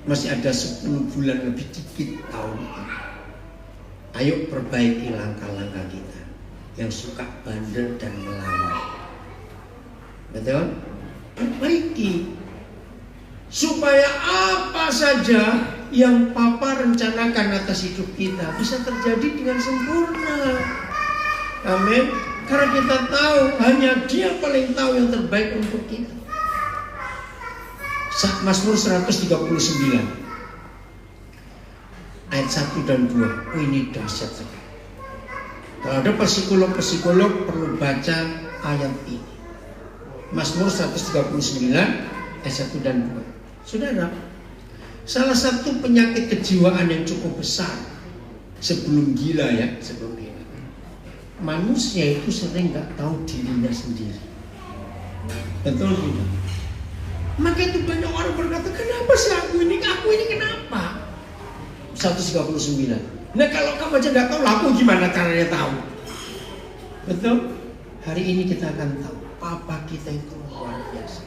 masih ada 10 bulan lebih dikit tahun ini, ayo perbaiki langkah-langkah kita yang suka bandel dan melawan. Betul? Perbaiki supaya apa saja yang Papa rencanakan atas hidup kita bisa terjadi dengan sempurna. Amin. Karena kita tahu hanya Dia paling tahu yang terbaik untuk kita. Mazmur 139 ayat 1 dan 2. Oh, ini dahsyat sekali. Kalau ada psikolog perlu baca ayat ini. Mazmur 139 ayat 1 dan 2. Saudara, salah satu penyakit kejiwaan yang cukup besar sebelum gila, manusia itu sering nggak tahu dirinya sendiri. Betul tidak? Maka itu banyak orang berkata, kenapa sih aku ini kenapa? 139. Nah, kalau kamu aja nggak tahu, aku gimana caranya tahu? Betul? Hari ini kita akan tahu Papa kita itu luar biasa.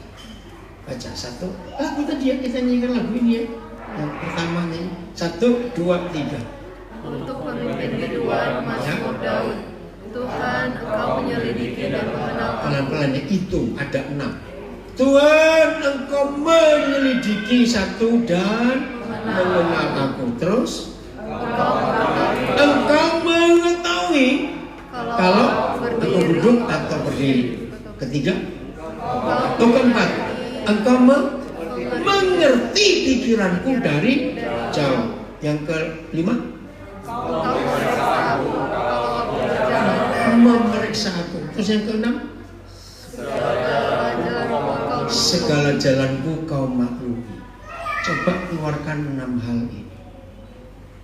Baca satu lagu tadi ya, kita nyanyikan lagu ini ya. Yang pertamanya 1, 2, 3. Untuk pemimpin kedua Mazmur Daud. Tuhan, Engkau menyelidiki dan mengenal. Pelan-pelan ya, itu ada 6. Tuhan, Engkau menyelidiki 1 dan mengenal aku. Terus Engkau mengetahui kalau aku duduk atau berdiri. Ketiga, atau keempat, Engkau mengerti pikiranku dari jauh. Yang kelima, memeriksa aku. Terus yang keenam, segala jalanku kau maklumi. Coba keluarkan 6 hal ini.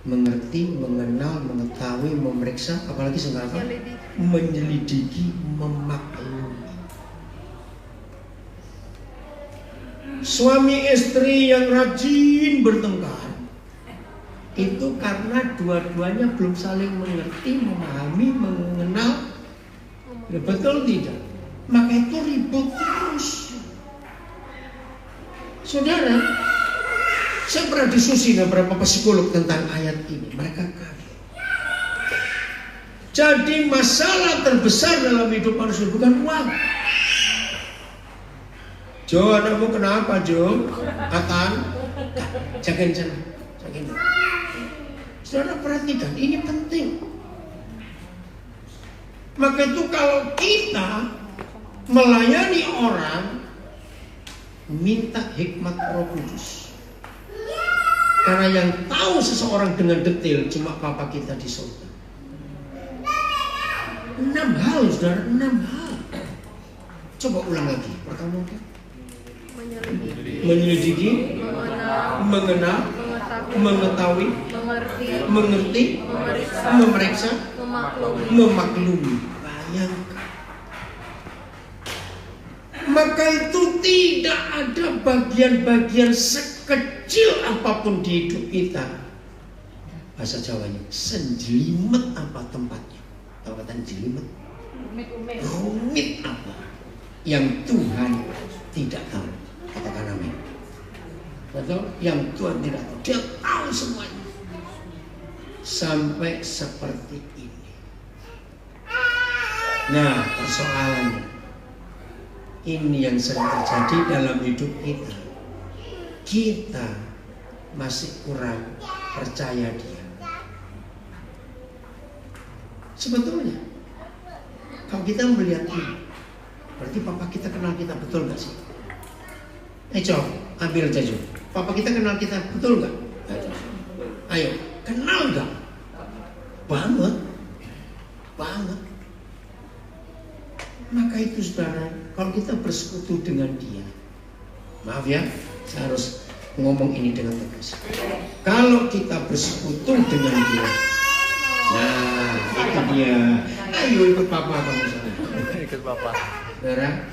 Mengerti, mengenal, mengetahui, memeriksa, apalagi sekarang menyelidiki, memaklumi. Suami istri yang rajin bertengkar itu karena dua-duanya belum saling mengerti, memahami, mengenal. Betul tidak? Maka itu ribut terus. Saudara, saya pernah diskusi dengan beberapa psikolog tentang ayat ini. Mereka kaget. Jadi masalah terbesar dalam hidup manusia bukan uang. Jo, anakmu kenapa Jo? Atan, jagain sana, jagain. Saudara perhatikan, ini penting. Maka itu kalau kita melayani orang, minta hikmat Roh Kudus. Karena yang tahu seseorang dengan detail cuma Papa kita di surga. 6 hal, saudara, 6 hal. Coba ulang lagi, pertama menyelidiki, mengenal, mengetahui, mengerti, memeriksa, memaklumi. Bayangkan. Maka itu tidak ada bagian-bagian sekecil apapun di hidup kita. Bahasa Jawanya, senjelimet apa tempatnya? Tahu kata jelimet? Rumit apa? Yang Tuhan tidak tahu. Katakan amin. Betul? Yang Tuhan tidak tahu. Dia tahu semuanya. Sampai seperti ini. Nah, persoalannya, ini yang sering terjadi dalam hidup kita. Kita masih kurang percaya Dia. Sebetulnya, kalau kita melihat ini, berarti Papa kita kenal kita, betul gak sih? Coba ambil aja. Papa kita kenal kita, betul gak? Ayo, kenal gak? Banget. Maka itu saudara, kalau kita bersekutu dengan Dia, maaf ya, saya harus ngomong ini dengan tegas. Kalau kita bersekutu dengan Dia, nah itu dia. Ayo ikut Papa kamu sana. Ikut Bapak. Saudara,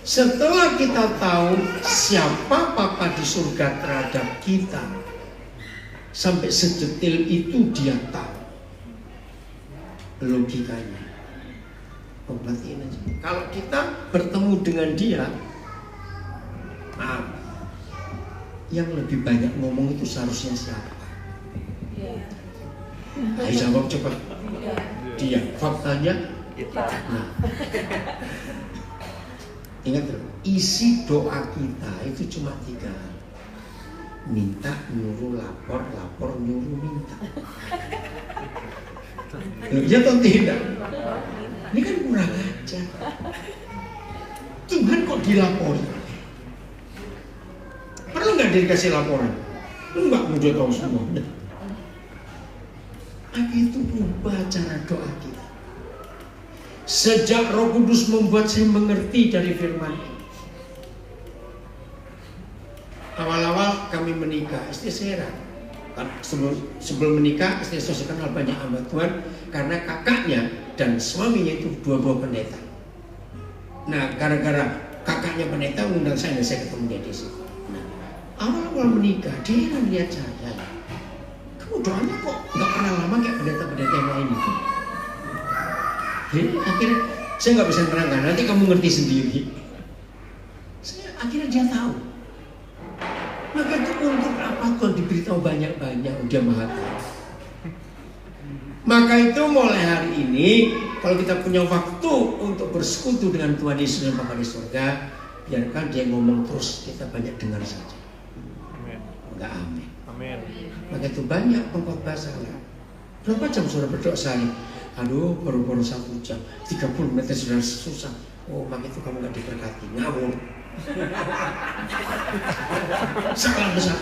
setelah kita tahu siapa Papa di surga terhadap kita, sampai sedetil itu dia tahu logikanya. Perhatiin aja. Kalau kita bertemu dengan dia, yang lebih banyak ngomong itu seharusnya siapa? Ayo jawab cepat. Dia. Faktanya Kita. nah, ingat loh, isi doa kita itu cuma 3: minta, nyuruh, lapor, lapor, nyuruh, minta. Loh, ya atau tidak? Ini kan kurang ajar. Tuhan kok dilapori? Perlu nggak dikasih laporan? Enggak, mau dia tahu semua. Apa itu ubah cara doa kita? Sejak Roh Kudus membuat saya mengerti dari firman ini. Awal-awal kami menikah, istri saya heran. Sebelum menikah, istri saya kenal banyak hamba Tuhan karena kakaknya dan suaminya itu dua-dua pendeta. Nah, gara-gara kakaknya pendeta undang saya dan saya ketemu dia di situ. Nah, awal-awal menikah, dia heran lihat saya. Kamu doanya kok nggak pernah lama kayak pendeta-pendeta yang lain itu. Jadi akhirnya saya nggak bisa terangkan, nanti kamu ngerti sendiri. Akhirnya dia tahu. Maka itu untuk apa Tuhan diberitahu banyak-banyak, udah Maha tahu. Maka itu mulai hari ini, kalau kita punya waktu untuk bersekutu dengan Tuhan Yesus dan Bapa di surga, biarkan dia ngomong terus, kita banyak dengar saja. Enggak amin. Amin. Maka itu banyak pengkhotbah salah. Berapa jam sudah berdoa sehari? Aduh, baru 1 jam, 30 menit sudah susah. Oh, maka itu kamu gak diberkati, ngawur. Salah besar.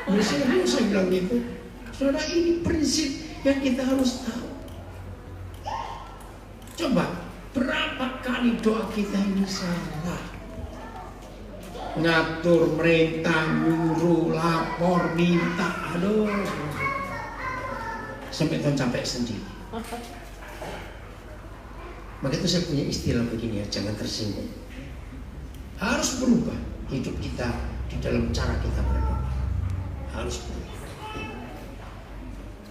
Biasanya saya bilang gitu. Saudara, ini prinsip yang kita harus tahu. Coba, berapa kali doa kita ini salah? Ngatur, merintah, nyuruh, lapor, minta. Aduh, sampai Tuhan capek sendiri. Maka itu saya punya istilah begini ya, jangan tersinggung. Harus berubah hidup kita di dalam cara kita berdoa. Harus berubah.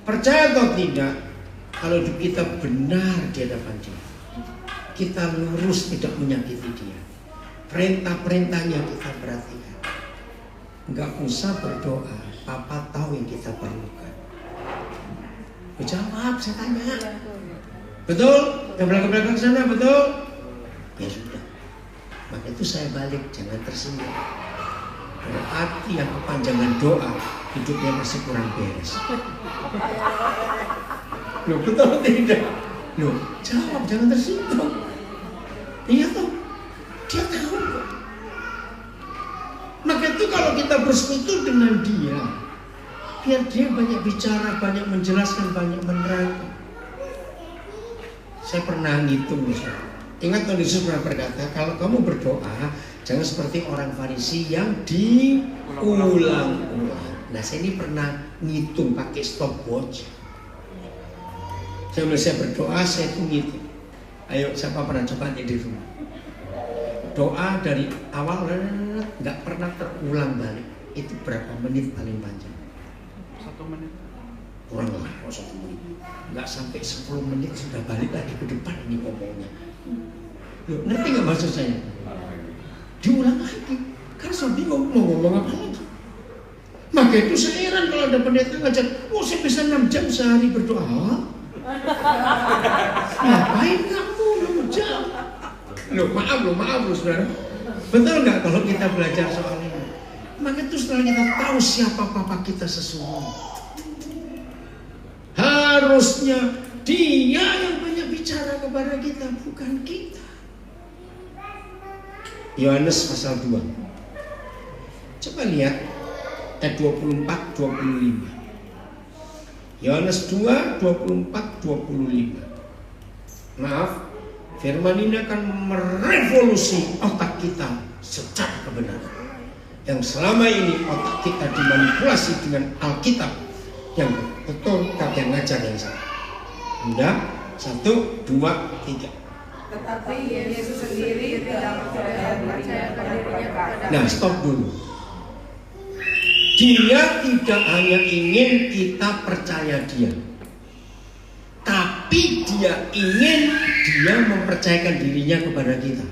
Percaya atau tidak, kalau hidup kita benar di hadapan Dia, kita lurus, tidak menyakiti Dia, perintah-perintahnya kita perhatikan, nggak usah berdoa, Papa tahu yang kita perlukan. Jawab, saya tanya. Betul? Yang belakang-belakang sana betul? Ya sudah. Maka itu saya balik, jangan tersinggung. Berarti yang kepanjangan doa, hidupnya masih kurang beres. Loh, betul atau tidak? Loh, jawab, jangan tersinggung. Iya toh? Dia tahu kok. Maka itu kalau kita bersekutu dengan Dia, biar Dia banyak bicara, banyak menjelaskan, banyak menerangkan. Saya pernah ngitung, ingat Tuhan Yesus pernah berkata, kalau kamu berdoa, jangan seperti orang Farisi yang diulang-ulang. Nah, saya ini pernah ngitung pakai stopwatch. Saya berdoa, saya tuh ngitung. Ayo, siapa pernah coba di rumah? Doa dari awal nggak pernah terulang balik. Itu berapa menit paling panjang? 1 menit. Kurang lah, 1 menit. Nggak sampai 10 menit sudah balik lagi ke depan ini ngomongnya. Loh, ngerti nggak maksud saya? Diulang lagi. Karena saya bingung mau ngomong apa lagi. Maka itu saya heran kalau ada pendeta ngajak, oh saya bisa 6 jam sehari berdoa. Ngapain kamu 6 jam? Loh, maaf loh saudara. Betul nggak kalau kita belajar soal ini? Maka itu setelah kita tahu siapa Papa kita sesungguhnya, harusnya Dia yang banyak bicara kepada kita, bukan kita. Yohanes pasal 2. Coba lihat ayat 24-25. Yohanes 2, 24-25. Maaf, firman ini akan merevolusi otak kita secara kebenaran. Yang selama ini otak kita dimanipulasi dengan Alkitab yang betul, yang ngajar yang salah. Udah, 1, 2, 3. Tetapi Yesus sendiri tidak mempercayakan dirinya kepada. Nah, stop dulu. Dia tidak hanya ingin kita percaya dia, tapi dia ingin dia mempercayakan dirinya kepada kita.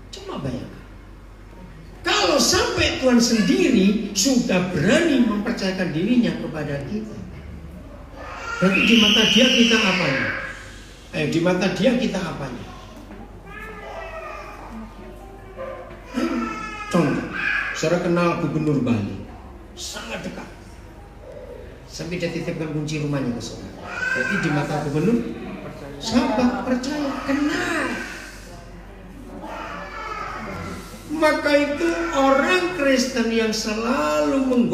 Coba bayangkan, kalau sampai Tuhan sendiri sudah berani mempercayakan dirinya kepada kita, berarti di mata dia kita apanya? Di mata dia kita apanya? Contoh, saudara kenal Gubernur Bali, sangat dekat, sampai dia titipkan kunci rumahnya ke saudara. Berarti di mata Gubernur sahabat, percaya, kenal. Maka itu orang Kristen yang selalu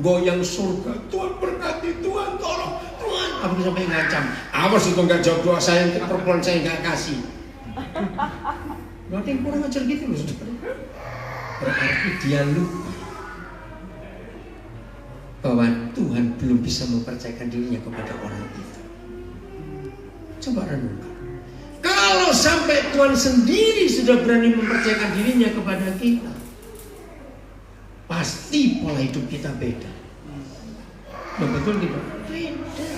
goyang surga, Tuhan berkati, Tuhan tolong, Tuhan, apa sampai ngancam, awas itu nggak jawab doa saya, perempuan saya nggak kasih. Berarti kurang ajar gitu loh, saudara. Berarti dia lupa bahwa Tuhan belum bisa mempercayakan dirinya kepada orang itu. Coba renungkan. Kalau sampai Tuhan sendiri sudah berani mempercayakan dirinya kepada kita, pasti pola hidup kita beda. Betul tidak? Beda.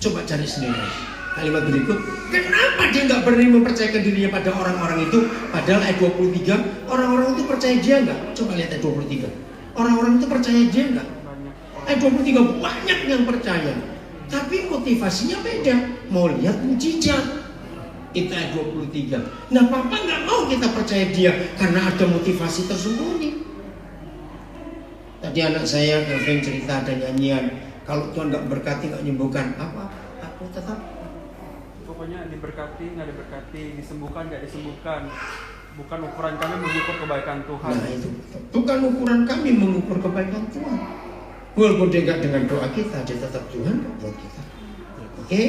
Coba cari sendiri. Kalimat berikut, kenapa dia nggak berani mempercayakan dirinya pada orang-orang itu? Padahal ayat 23, orang-orang itu percaya dia nggak? Coba lihat ayat 23. Orang-orang itu percaya dia nggak? Ayat 23 banyak yang percaya, tapi motivasinya beda. Mau lihat mujizat. Itu ayat 23. Nah, Papa nggak mau kita percaya dia karena ada motivasi tersembunyi. Tadi anak saya Kevin cerita ada nyanyian, kalau Tuhan nggak berkati, nggak menyembuhkan, apa? Aku tetap. Pokoknya diberkati, nggak diberkati, disembuhkan, nggak disembuhkan. Bukan ukuran kami mengukur kebaikan Tuhan. Nah itu, bukan ukuran kami mengukur kebaikan Tuhan. Walaupun dia nggak dengan doa kita, dia tetap Tuhan buat kita. Oke?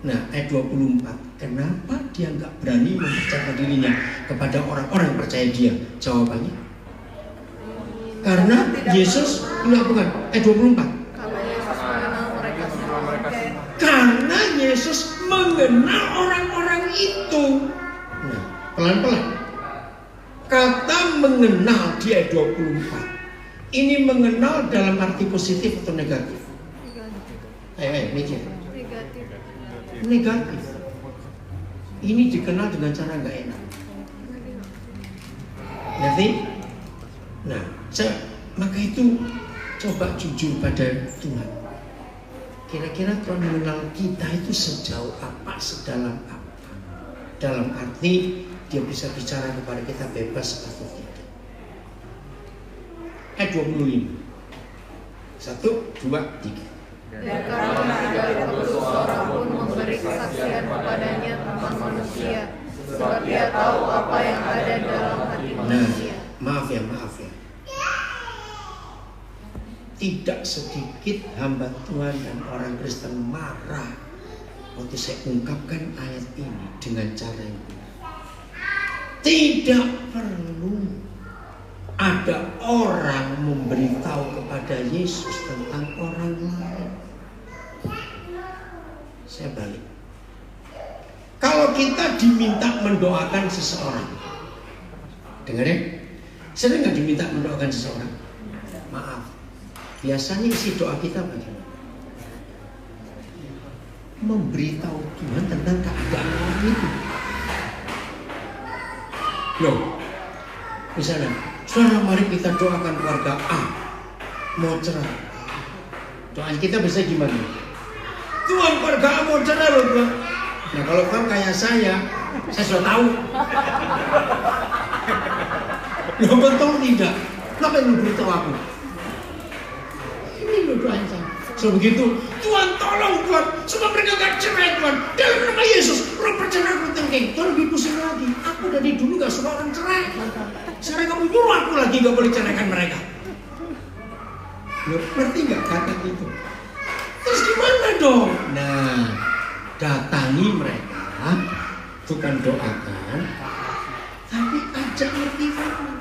Nah, ayat 24. Kenapa dia nggak berani mempercayakan dirinya kepada orang-orang yang percaya dia? Jawabannya, karena Yesus, bukan, ayat 24. Karena Yesus mengenal orang-orang itu. Nah, pelan-pelan. Kata mengenal di ayat 24. Ini mengenal dalam arti positif atau negatif? Ayo, mikir. Negatif. Ini dikenal dengan cara nggak enak. Ngerti? Nah, maka itu coba jujur pada Tuhan. Kira-kira Tuhan mengenal kita itu sejauh apa, sedalam apa? Dalam arti dia bisa bicara kepada kita bebas atau tidak. Ayat 25. 1, 2, 3. Dan karena tidak perlu seorang pun memberi kesaksian kepadanya tentang manusia, sebab dia tahu apa yang ada dalam hati manusia. Maaf ya. Tidak sedikit hamba Tuhan dan orang Kristen marah waktu saya ungkapkan ayat ini dengan cara yang benar. Tidak perlu ada orang memberitahu kepada Yesus tentang orang lain. Saya balik. Kalau kita diminta mendoakan seseorang, dengar ya, sering nggak diminta mendoakan seseorang? Maaf, biasanya isi doa kita bagaimana? Memberitahu Tuhan tentang keadaan orang itu. Loh, misalnya, saudara, mari kita doakan keluarga A mau cerai. Doa kita bisa gimana? Tuhan, keluarga A mau cerai loh Tuhan. Nah, kalau Tuhan kayak saya sudah tahu. Loh, betul tidak? Kenapa yang memberitahu aku? Ini loh doa saya. So begitu, Tuhan tolong Tuhan, supaya mereka gak cerai Tuhan. Dalam nama Yesus, roh perceraian bertengking. Tuhan lebih pusing lagi. Aku dari dulu gak suka orang cerai. Sekarang kamu nyuruh aku lagi gak boleh ceraikan mereka. Loh, ngerti gak kata itu? Terus gimana dong? Nah, datangi mereka, bukan doakan, tapi ajak ngerti firman.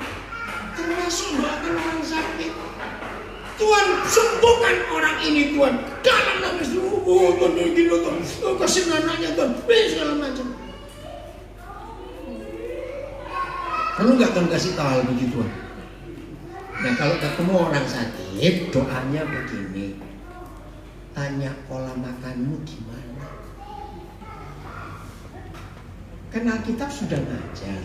Termasuk doakan orang sakit. Tuhan sembuhkan orang ini Tuhan. Dalam nama Yesus. Oh Tuhan gini Tuhan. Oh kasih anaknya Tuhan. Segala macam. Perlu nggak Tuhan kasih tahu hal begituan? Nah kalau ketemu orang sakit, doanya begini. Tanya pola makanmu gimana? Karena Alkitab sudah ngajar.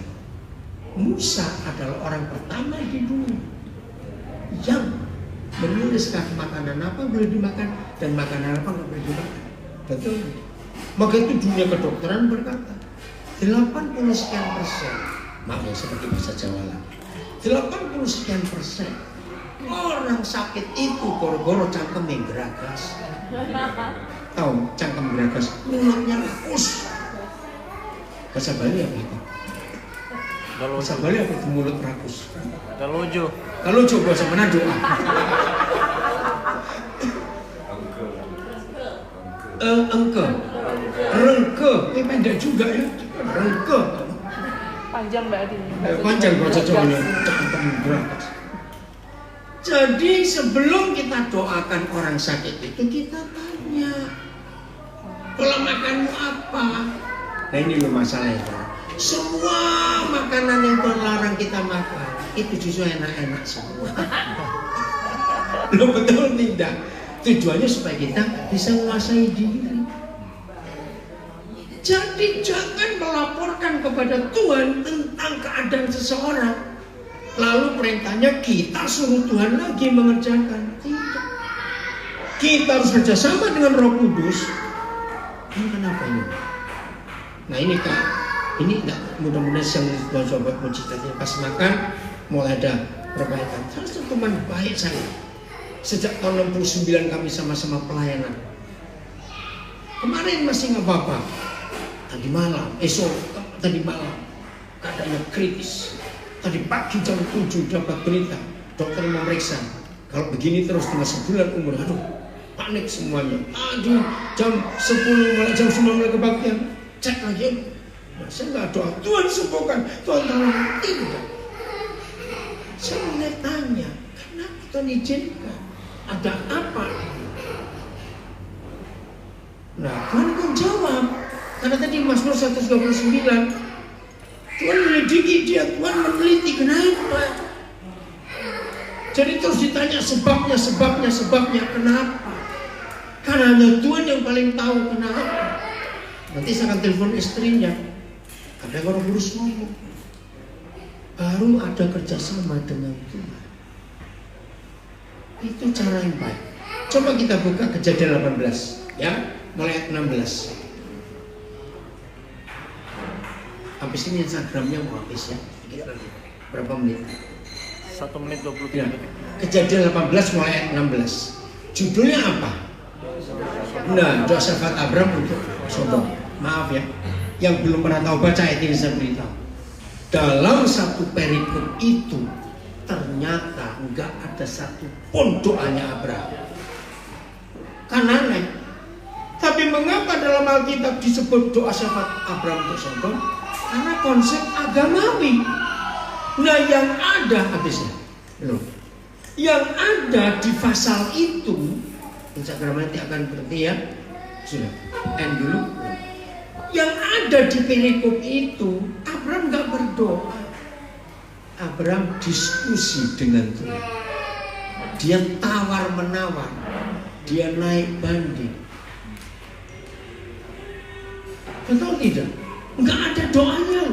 Musa adalah orang pertama di dunia yang menuliskan makanan apa boleh dimakan dan makanan apa nggak boleh dimakan. Betul. Maka itu dunia kedokteran berkata 80 sekian persen, maaf ya seperti bahasa Jawa lah, 80 sekian persen orang sakit itu goro-goro cangkem yang geragas. Tahu cangkem geragas, mulutnya rakus. Bahasa Bali apa itu? Bahasa Bali apa itu mulut rakus? Kalojo. Kalojo bahasa Manado. Engke, rengke, ini pendek juga ya. Rengke. Panjang berarti. Panjang bahasa Jawanya. Cangkem geragas. Jadi sebelum kita doakan orang sakit itu kita tanya pola makanmu apa? Nah ini loh masalahnya. Semua makanan yang Tuhan larang kita makan itu justru enak-enak semua. Loh betul tidak? Tujuannya supaya kita bisa menguasai diri. Jadi jangan melaporkan kepada Tuhan tentang keadaan seseorang. Lalu perintahnya kita suruh Tuhan lagi mengerjakan. Tidak. Kita harus kerjasama dengan Roh Kudus. Ini kenapa ini? Nah ini Kak, ini enggak mudah-mudahan yang sobat mujizatnya pas makan mulai ada perbaikan. Salah satu teman baik saya. Sejak tahun 69 kami sama-sama pelayanan. Kemarin masih nggak apa-apa. Tadi malam keadaannya kritis. Tadi pagi jam 7 dapat berita, dokter memeriksa. Kalau begini terus tinggal sebulan umur, aduh, panik semuanya. Aduh, jam 10 malah jam 9 mulai kebaktian, cek lagi. Nah, saya nggak doa, Tuhan sembuhkan, Tuhan tolong. Tidak. Saya mulai tanya, kenapa Tuhan izinkan? Ada apa? Nah, Tuhan kan jawab. Karena tadi Mazmur 129. Tuhan menyelidiki dia, Tuhan meneliti kenapa. Jadi terus ditanya sebabnya kenapa. Karena hanya Tuhan yang paling tahu kenapa. Nanti saya akan telepon istrinya. Ada orang urus ngomong. Baru ada kerjasama dengan Tuhan. Itu cara yang baik. Coba kita buka Kejadian 18 ya, mulai ayat 16. Habis ini Instagramnya mau habis ya. Berapa menit? 1 menit 23 ya. menit. Kejadian 18 mulai ayat 16. Judulnya apa? Nah, doa syafaat Abraham untuk Sodom. Maaf ya, yang belum pernah tahu baca ayat ini saya beritahu. Dalam satu perikop itu ternyata enggak ada satu pun doanya Abraham. Kan aneh. Tapi mengapa dalam Alkitab disebut doa syafaat Abraham untuk Sodom? Karena konsep agamawi. Nah yang ada habisnya belum. Yang ada di pasal itu, Instagram nanti akan berhenti ya. Sudah, end dulu. Yang ada di perikop itu, Abraham nggak berdoa. Abraham diskusi dengan Tuhan. Dia tawar menawar. Dia naik banding. Betul tidak? Enggak ada doanya.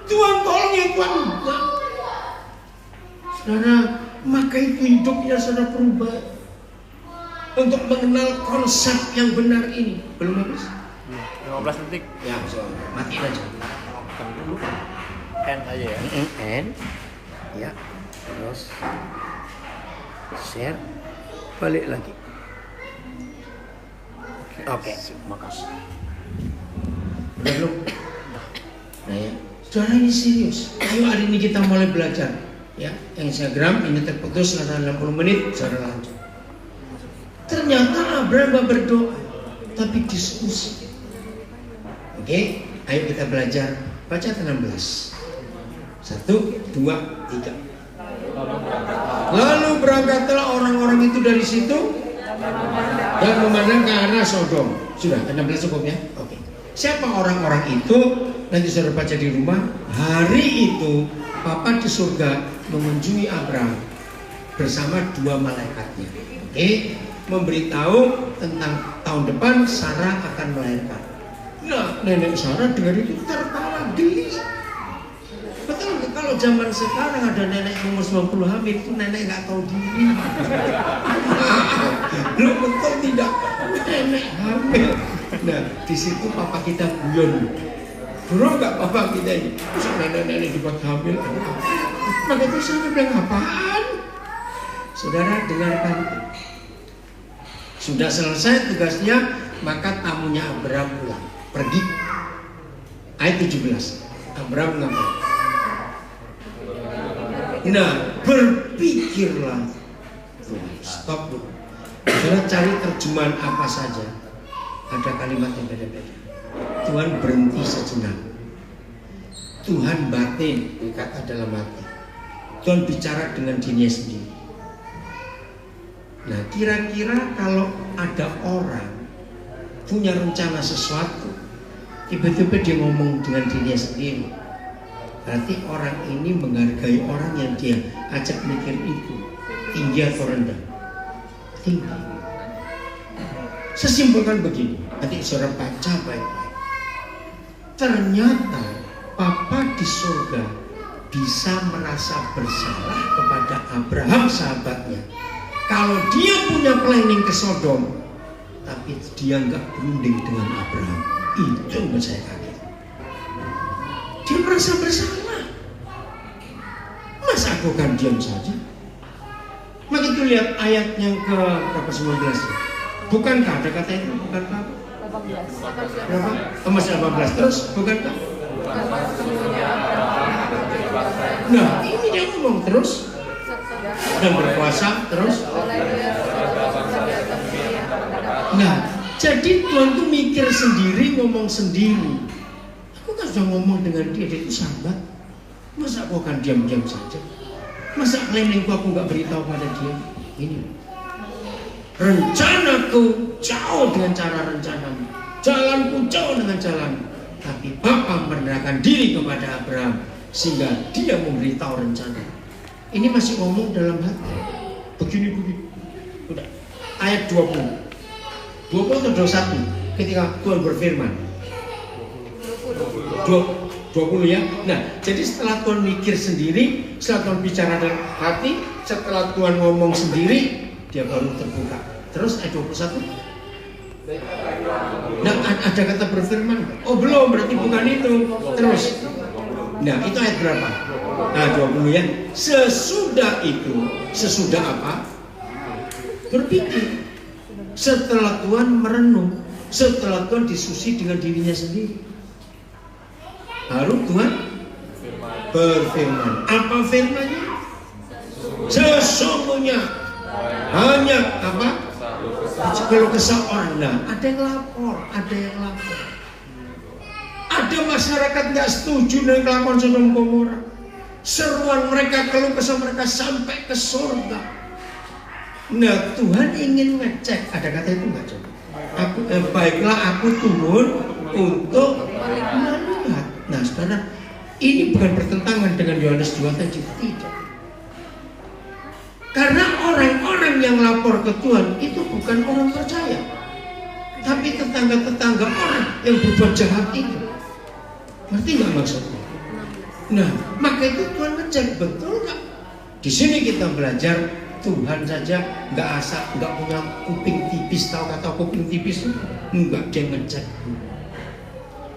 Tuhan tolong ya Tuhan. Enggak. Saudara, maka itu hidupnya saudara berubah untuk mengenal konsep yang benar ini. Belum habis? 15 detik. Ya, so, matiin aja. End aja ya. End. Ya. Terus share. Balik lagi. Oke. Makasih. Udah belum? Nah ya, saudara ini serius. Ayo hari ini kita mulai belajar. Ya, Instagram ini terputus karena 60 menit, saudara lanjut. Ternyata Abraham gak berdoa, tapi diskusi. Oke, ayo kita belajar. Baca 16. 1, 2, 3. Lalu berangkatlah orang-orang itu dari situ dan memandang ke arah Sodom. Sudah, 16 cukup ya? Oke. Siapa orang-orang itu? Nanti saudara baca di rumah. Hari itu Bapa di surga mengunjungi Abraham bersama 2 malaikatnya. Oke, memberitahu tentang tahun depan Sarah akan melahirkan. Nah, nenek Sarah dengar itu tertawa geli. Betul, kalau zaman sekarang ada nenek umur 90 hamil itu nenek nggak tahu diri. Lu betul tidak? Nenek hamil. Nah, di situ papa kita guyon. Bro, nggak papa kita ini. Masa nenek-nenek dibuat hamil? Maka itu saya bilang apaan? Saudara dengarkan. Sudah selesai tugasnya, maka tamunya Abraham pulang. Pergi. Ayat 17. Abraham ngapain? Nah, berpikirlah. Stop dulu. Saudara cari terjemahan apa saja. Ada kalimat yang beda-beda. Tuhan berhenti sejenak. Tuhan batin, kata dalam hati. Tuhan bicara dengan dirinya sendiri. Nah, kira-kira kalau ada orang punya rencana sesuatu, tiba-tiba dia ngomong dengan dirinya sendiri, berarti orang ini menghargai orang yang dia ajak mikir itu. Tinggi atau rendah? Tinggi. Saya simpulkan begini, nanti saudara baca baik-baik. Ternyata Papa di surga bisa merasa bersalah kepada Abraham sahabatnya. Kalau dia punya planning ke Sodom, tapi dia nggak berunding dengan Abraham, itu yang saya kaget. Dia merasa bersalah. Masa aku kan diam saja? Maka itu lihat ayat yang ke berapa 19. Bukankah ada kata itu? Bukankah? 18. Berapa? Masih 18 terus? Bukankah? Nah, ini dia ngomong terus dan berkuasa terus. Nah, jadi Tuhan tuh mikir sendiri, ngomong sendiri. Aku kan sudah ngomong dengan dia itu sahabat. Masa aku akan diam-diam saja? Masa planningku aku nggak beritahu pada dia? Ini rencanaku jauh dengan cara rencanamu, jalanku jauh dengan jalanmu. Tapi Bapa merendahkan diri kepada Abraham sehingga dia memberitahu rencana. Ini masih ngomong dalam hati. Begini. Udah. Ayat 20 atau 21 ketika Tuhan berfirman. 20 ya. Nah, jadi setelah Tuhan mikir sendiri, setelah Tuhan bicara dalam hati, setelah Tuhan ngomong sendiri, dia baru terbuka. Terus ayat 21. Nah, ada kata berfirman. Oh, belum, berarti bukan itu. Terus. Nah, itu ayat berapa? Nah, 20 ya. Sesudah itu, sesudah apa? Berpikir. Setelah Tuhan merenung, setelah Tuhan diskusi dengan dirinya sendiri, baru Tuhan berfirman. Apa firmannya? Sesungguhnya hanya apa? Kalau kesal orang, nah ada yang lapor, ada masyarakat nggak setuju dengan kelakuan Sodom Gomora. Seruan mereka, keluh kesah mereka sampai ke surga. Nah, Tuhan ingin ngecek, ada kata itu nggak coba? Baiklah aku turun untuk melihat. Nah, saudara, ini bukan bertentangan dengan Yohanes 2 tadi, tidak. Karena orang-orang yang lapor ke Tuhan itu bukan orang percaya, tapi tetangga-tetangga orang yang berbuat jahat itu. Ngerti nggak maksudnya? Nah, maka itu Tuhan ngecek, betul nggak? Di sini kita belajar Tuhan saja nggak punya kuping tipis. Tahu kata kuping tipis itu? Enggak, dia ngecek.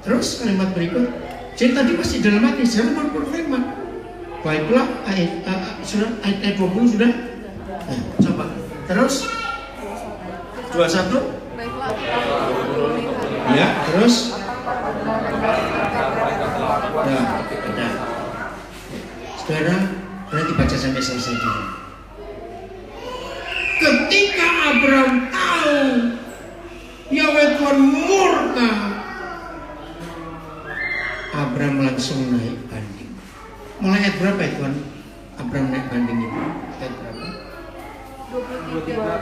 Terus kalimat berikut, jadi tadi masih dalam hati, saya mau berfirman. Baiklah, ayat 20 sudah. Nah, coba. Terus 21. Ya, terus. Nah, saudara, nanti baca sampai selesai dulu. Ketika Abraham tahu Yahweh Tuhan murka, Abraham langsung naik banding. Mulai ayat berapa ya Tuhan? Abraham naik banding itu? Ayat berapa?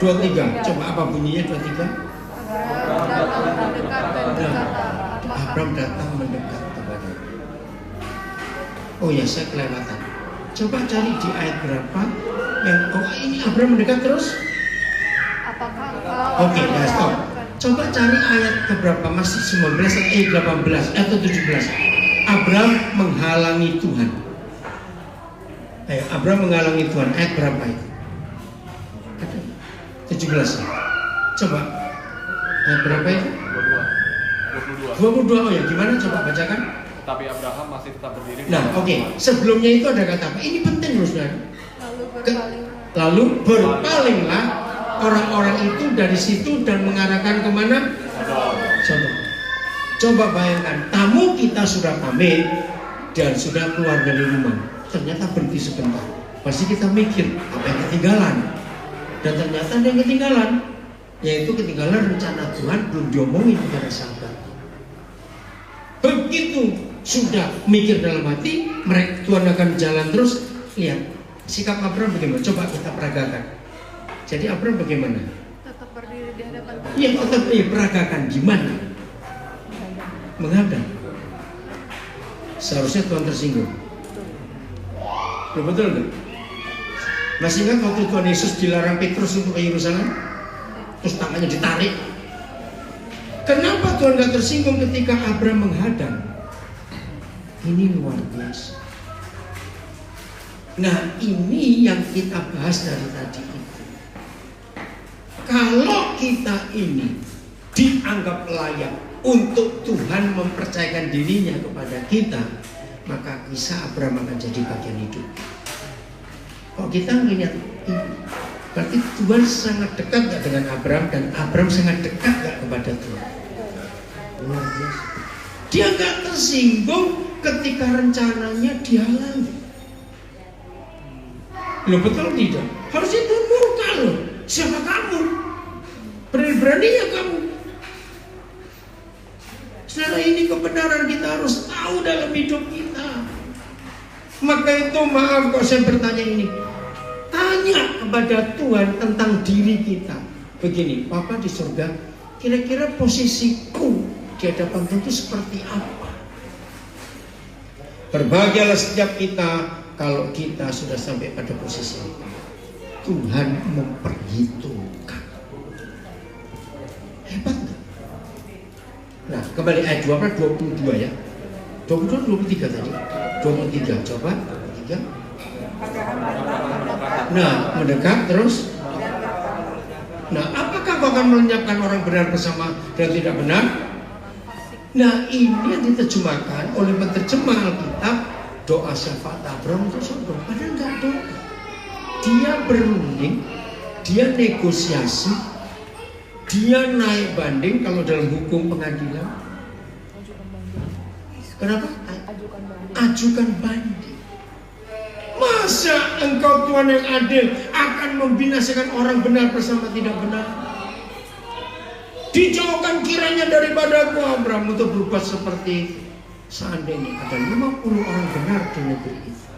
23. 23. Coba apa bunyinya 23? Abraham datang mendekat kepada. Oh ya, saya kelewatan. Coba cari di ayat berapa yang ini Abraham mendekat terus? Apakah Oke, ya stop. Coba cari ayat keberapa, masih 19 18 atau 17. Abraham menghalangi Tuhan. Abraham menghalangi Tuhan. Ayat berapa itu? 17. Coba. Ayat berapa itu? 22. Oh ya, gimana? Coba bacakan. Tapi Abraham masih tetap berdiri. Nah, oke. Sebelumnya itu ada kata apa? Ini penting loh, saudara. Lalu berpalinglah orang-orang itu dari situ dan mengarahkan kemana? Coba bayangkan, tamu kita sudah pamit dan sudah keluar dari rumah. Ternyata berhenti sebentar. Pasti kita mikir apa yang ketinggalan. Dan ternyata ada yang ketinggalan, yaitu ketinggalan rencana Tuhan belum diomongin kepada sahabat. Begitu sudah mikir dalam hati, mereka Tuhan akan jalan terus. Lihat sikap Abraham bagaimana? Coba kita peragakan. Jadi Abraham bagaimana? tetap berdiri di hadapan Tuhan? Iya, tetap peragakan gimana? Menghadap. Seharusnya Tuhan tersinggung. Betul nggak? Masih ingat waktu Tuhan Yesus dilarang Petrus untuk ke Yerusalem, terus tangannya ditarik. Kenapa Tuhan nggak tersinggung ketika Abraham menghadap? Ini luar biasa. Nah, ini yang kita bahas dari tadi itu. Kalau kita ini dianggap layak untuk Tuhan mempercayakan dirinya kepada kita, maka kisah Abraham akan jadi bagian hidup. Kalau kita melihat ini, berarti Tuhan sangat dekat gak dengan Abraham, dan Abraham sangat dekat gak kepada Tuhan. Luar biasa. Dia gak tersinggung ketika rencananya dihalangi. Loh, betul tidak? Harusnya Tuhan murka loh. Siapa kamu? Berani-beraninya kamu. Saudara, ini kebenaran kita harus tahu dalam hidup kita. Maka itu maaf kalau saya bertanya ini, tanya kepada Tuhan tentang diri kita. Begini, Papa di surga, kira-kira posisiku di hadapan Tuhan itu seperti apa? Berbahagialah setiap kita kalau kita sudah sampai pada posisi itu. Tuhan memperhitungkan. Hebat gak? Nah, kembali ayat 22 ya. 22, 23 tadi. 23, coba 23. Nah, mendekat terus. Nah, apakah kau akan melenyapkan orang benar bersama dan tidak benar? Nah, ini yang diterjemahkan oleh penterjemah Alkitab. Doa syafaat Abraham itu sombong, padahal enggak doa. Dia berunding, dia negosiasi, dia naik banding. Kalau dalam hukum pengadilan, kenapa? Ajukan banding. Masa engkau Tuhan yang adil akan membinasakan orang benar bersama tidak benar? Dijauhkan kiranya daripadaku Abraham untuk berbuat seperti itu. Seandainya ada 50 orang benar di negeri itu.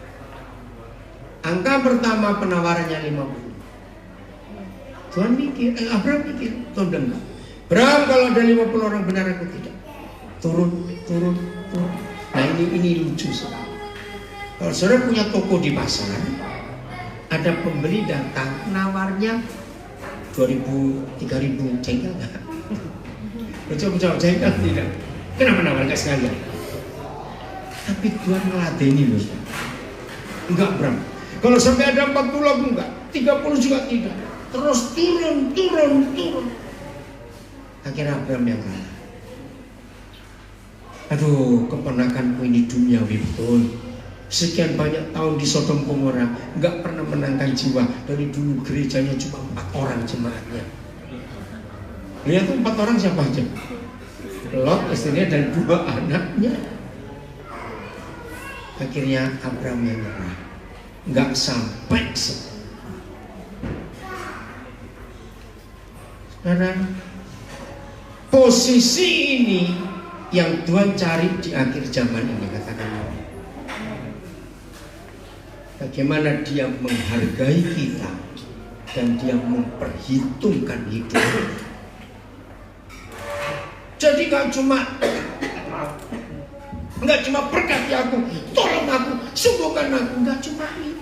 Angka pertama penawarannya 50. Tuhan mikir, Abraham mikir, Tuhan bilang enggak. Abraham, kalau ada 50 orang benar aku tidak. Turun. Nah, ini lucu sekali. Kalau saudara punya toko di pasar, ada pembeli datang, nawarnya 2.000, 3.000, jengkel enggak? Coba jengkel tidak? Kenapa nawarkan sekalian? Tapi Tuhan meladeni loh. Enggak, Bram. Kalau sampai ada 40 aku enggak, 30 juga tidak. Terus turun. Akhirnya Abraham yang kalah. Aduh, keponakanku ini duniawi betul. Sekian banyak tahun di Sodom Gomora, enggak pernah menangkan jiwa. Dari dulu gerejanya cuma 4 orang jemaatnya. Lihat tuh 4 orang siapa aja? Lot, istrinya dan 2 anaknya. Akhirnya Abraham yang menyerah. Enggak sampai Sekarang posisi ini yang Tuhan cari di akhir zaman ini, katakan. bagaimana dia menghargai kita dan dia memperhitungkan hidup kita. Jadi nggak cuma berkati aku, tolong aku, sembuhkan aku, nggak cuma itu.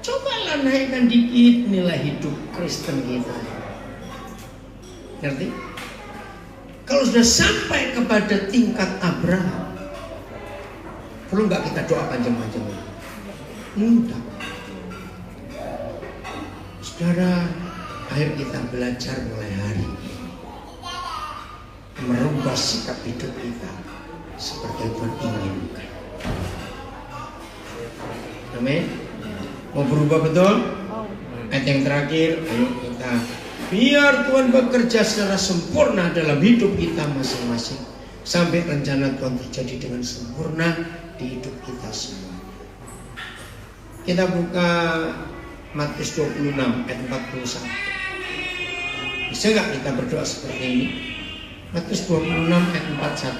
Cobalah naikkan dikit nilai hidup Kristen kita. Ngerti? Kalau sudah sampai kepada tingkat Abraham, perlu nggak kita doa panjang-panjang? Enggak. Saudara, ayo kita belajar mulai hari ini merubah sikap hidup kita seperti Tuhan inginkan. Amin. Mau berubah betul? Ayat yang terakhir, ayo kita biar Tuhan bekerja secara sempurna dalam hidup kita masing-masing sampai rencana Tuhan terjadi dengan sempurna di hidup kita semua. Kita buka Matius 26 ayat 41. Bisa nggak kita berdoa seperti ini? Matius 26 ayat 41.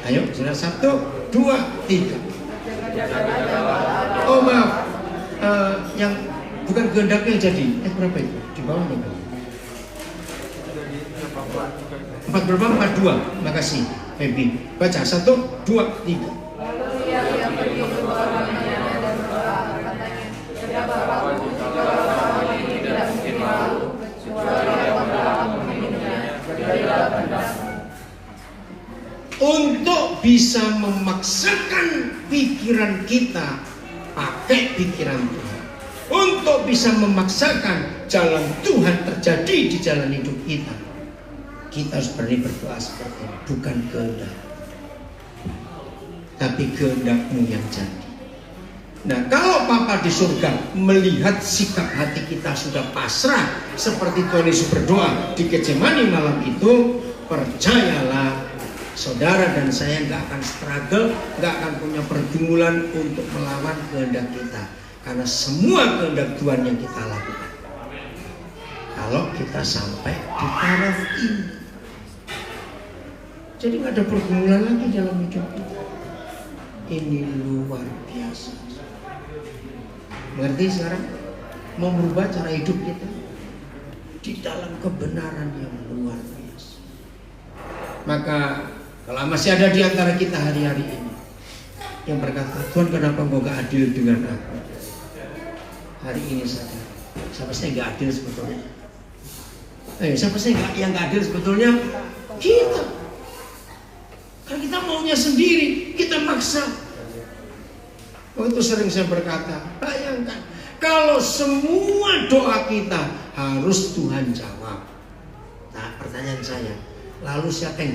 Ayo, sudah 1, 2, 3. Oh maaf, yang bukan kehendaknya jadi. Berapa itu? Di bawahnya berapa? 4 berapa? 42. Makasih, Feby. Baca 1, 2, 3. Lalu ia pergi keluar rumahnya dan berdoa, katanya, ya Bapa, kalau ini tidak mungkin lalu, kecuali Abraham meminumnya, jadilah kehendakmu. Untuk bisa memaksakan pikiran kita pakai pikiran Tuhan, untuk bisa memaksakan jalan Tuhan terjadi di jalan hidup kita, kita harus berani berdoa seperti ini. Bukan kehendak, tapi kehendak-Mu yang jadi. Nah, kalau Bapa di surga melihat sikap hati kita sudah pasrah seperti Tuhan Yesus berdoa di Getsemani malam itu, percayalah, saudara dan saya nggak akan struggle, nggak akan punya pergumulan untuk melawan kehendak kita, karena semua kehendak Tuhan yang kita lakukan. Kalau kita sampai di taraf ini, jadi nggak ada pergumulan lagi dalam hidup kita. Ini luar biasa. Mengerti sekarang? Mau merubah cara hidup kita di dalam kebenaran yang luar biasa. Maka kalau masih ada di antara kita hari-hari ini yang berkata, Tuhan kenapa Engkau gak adil dengan aku? Hari ini saja, siapa sih yang gak adil sebetulnya? Siapa sih yang gak adil sebetulnya? Kita. Karena kita maunya sendiri, kita maksa. Waktu sering saya berkata, bayangkan kalau semua doa kita harus Tuhan jawab. Nah, pertanyaan saya, lalu siapa yang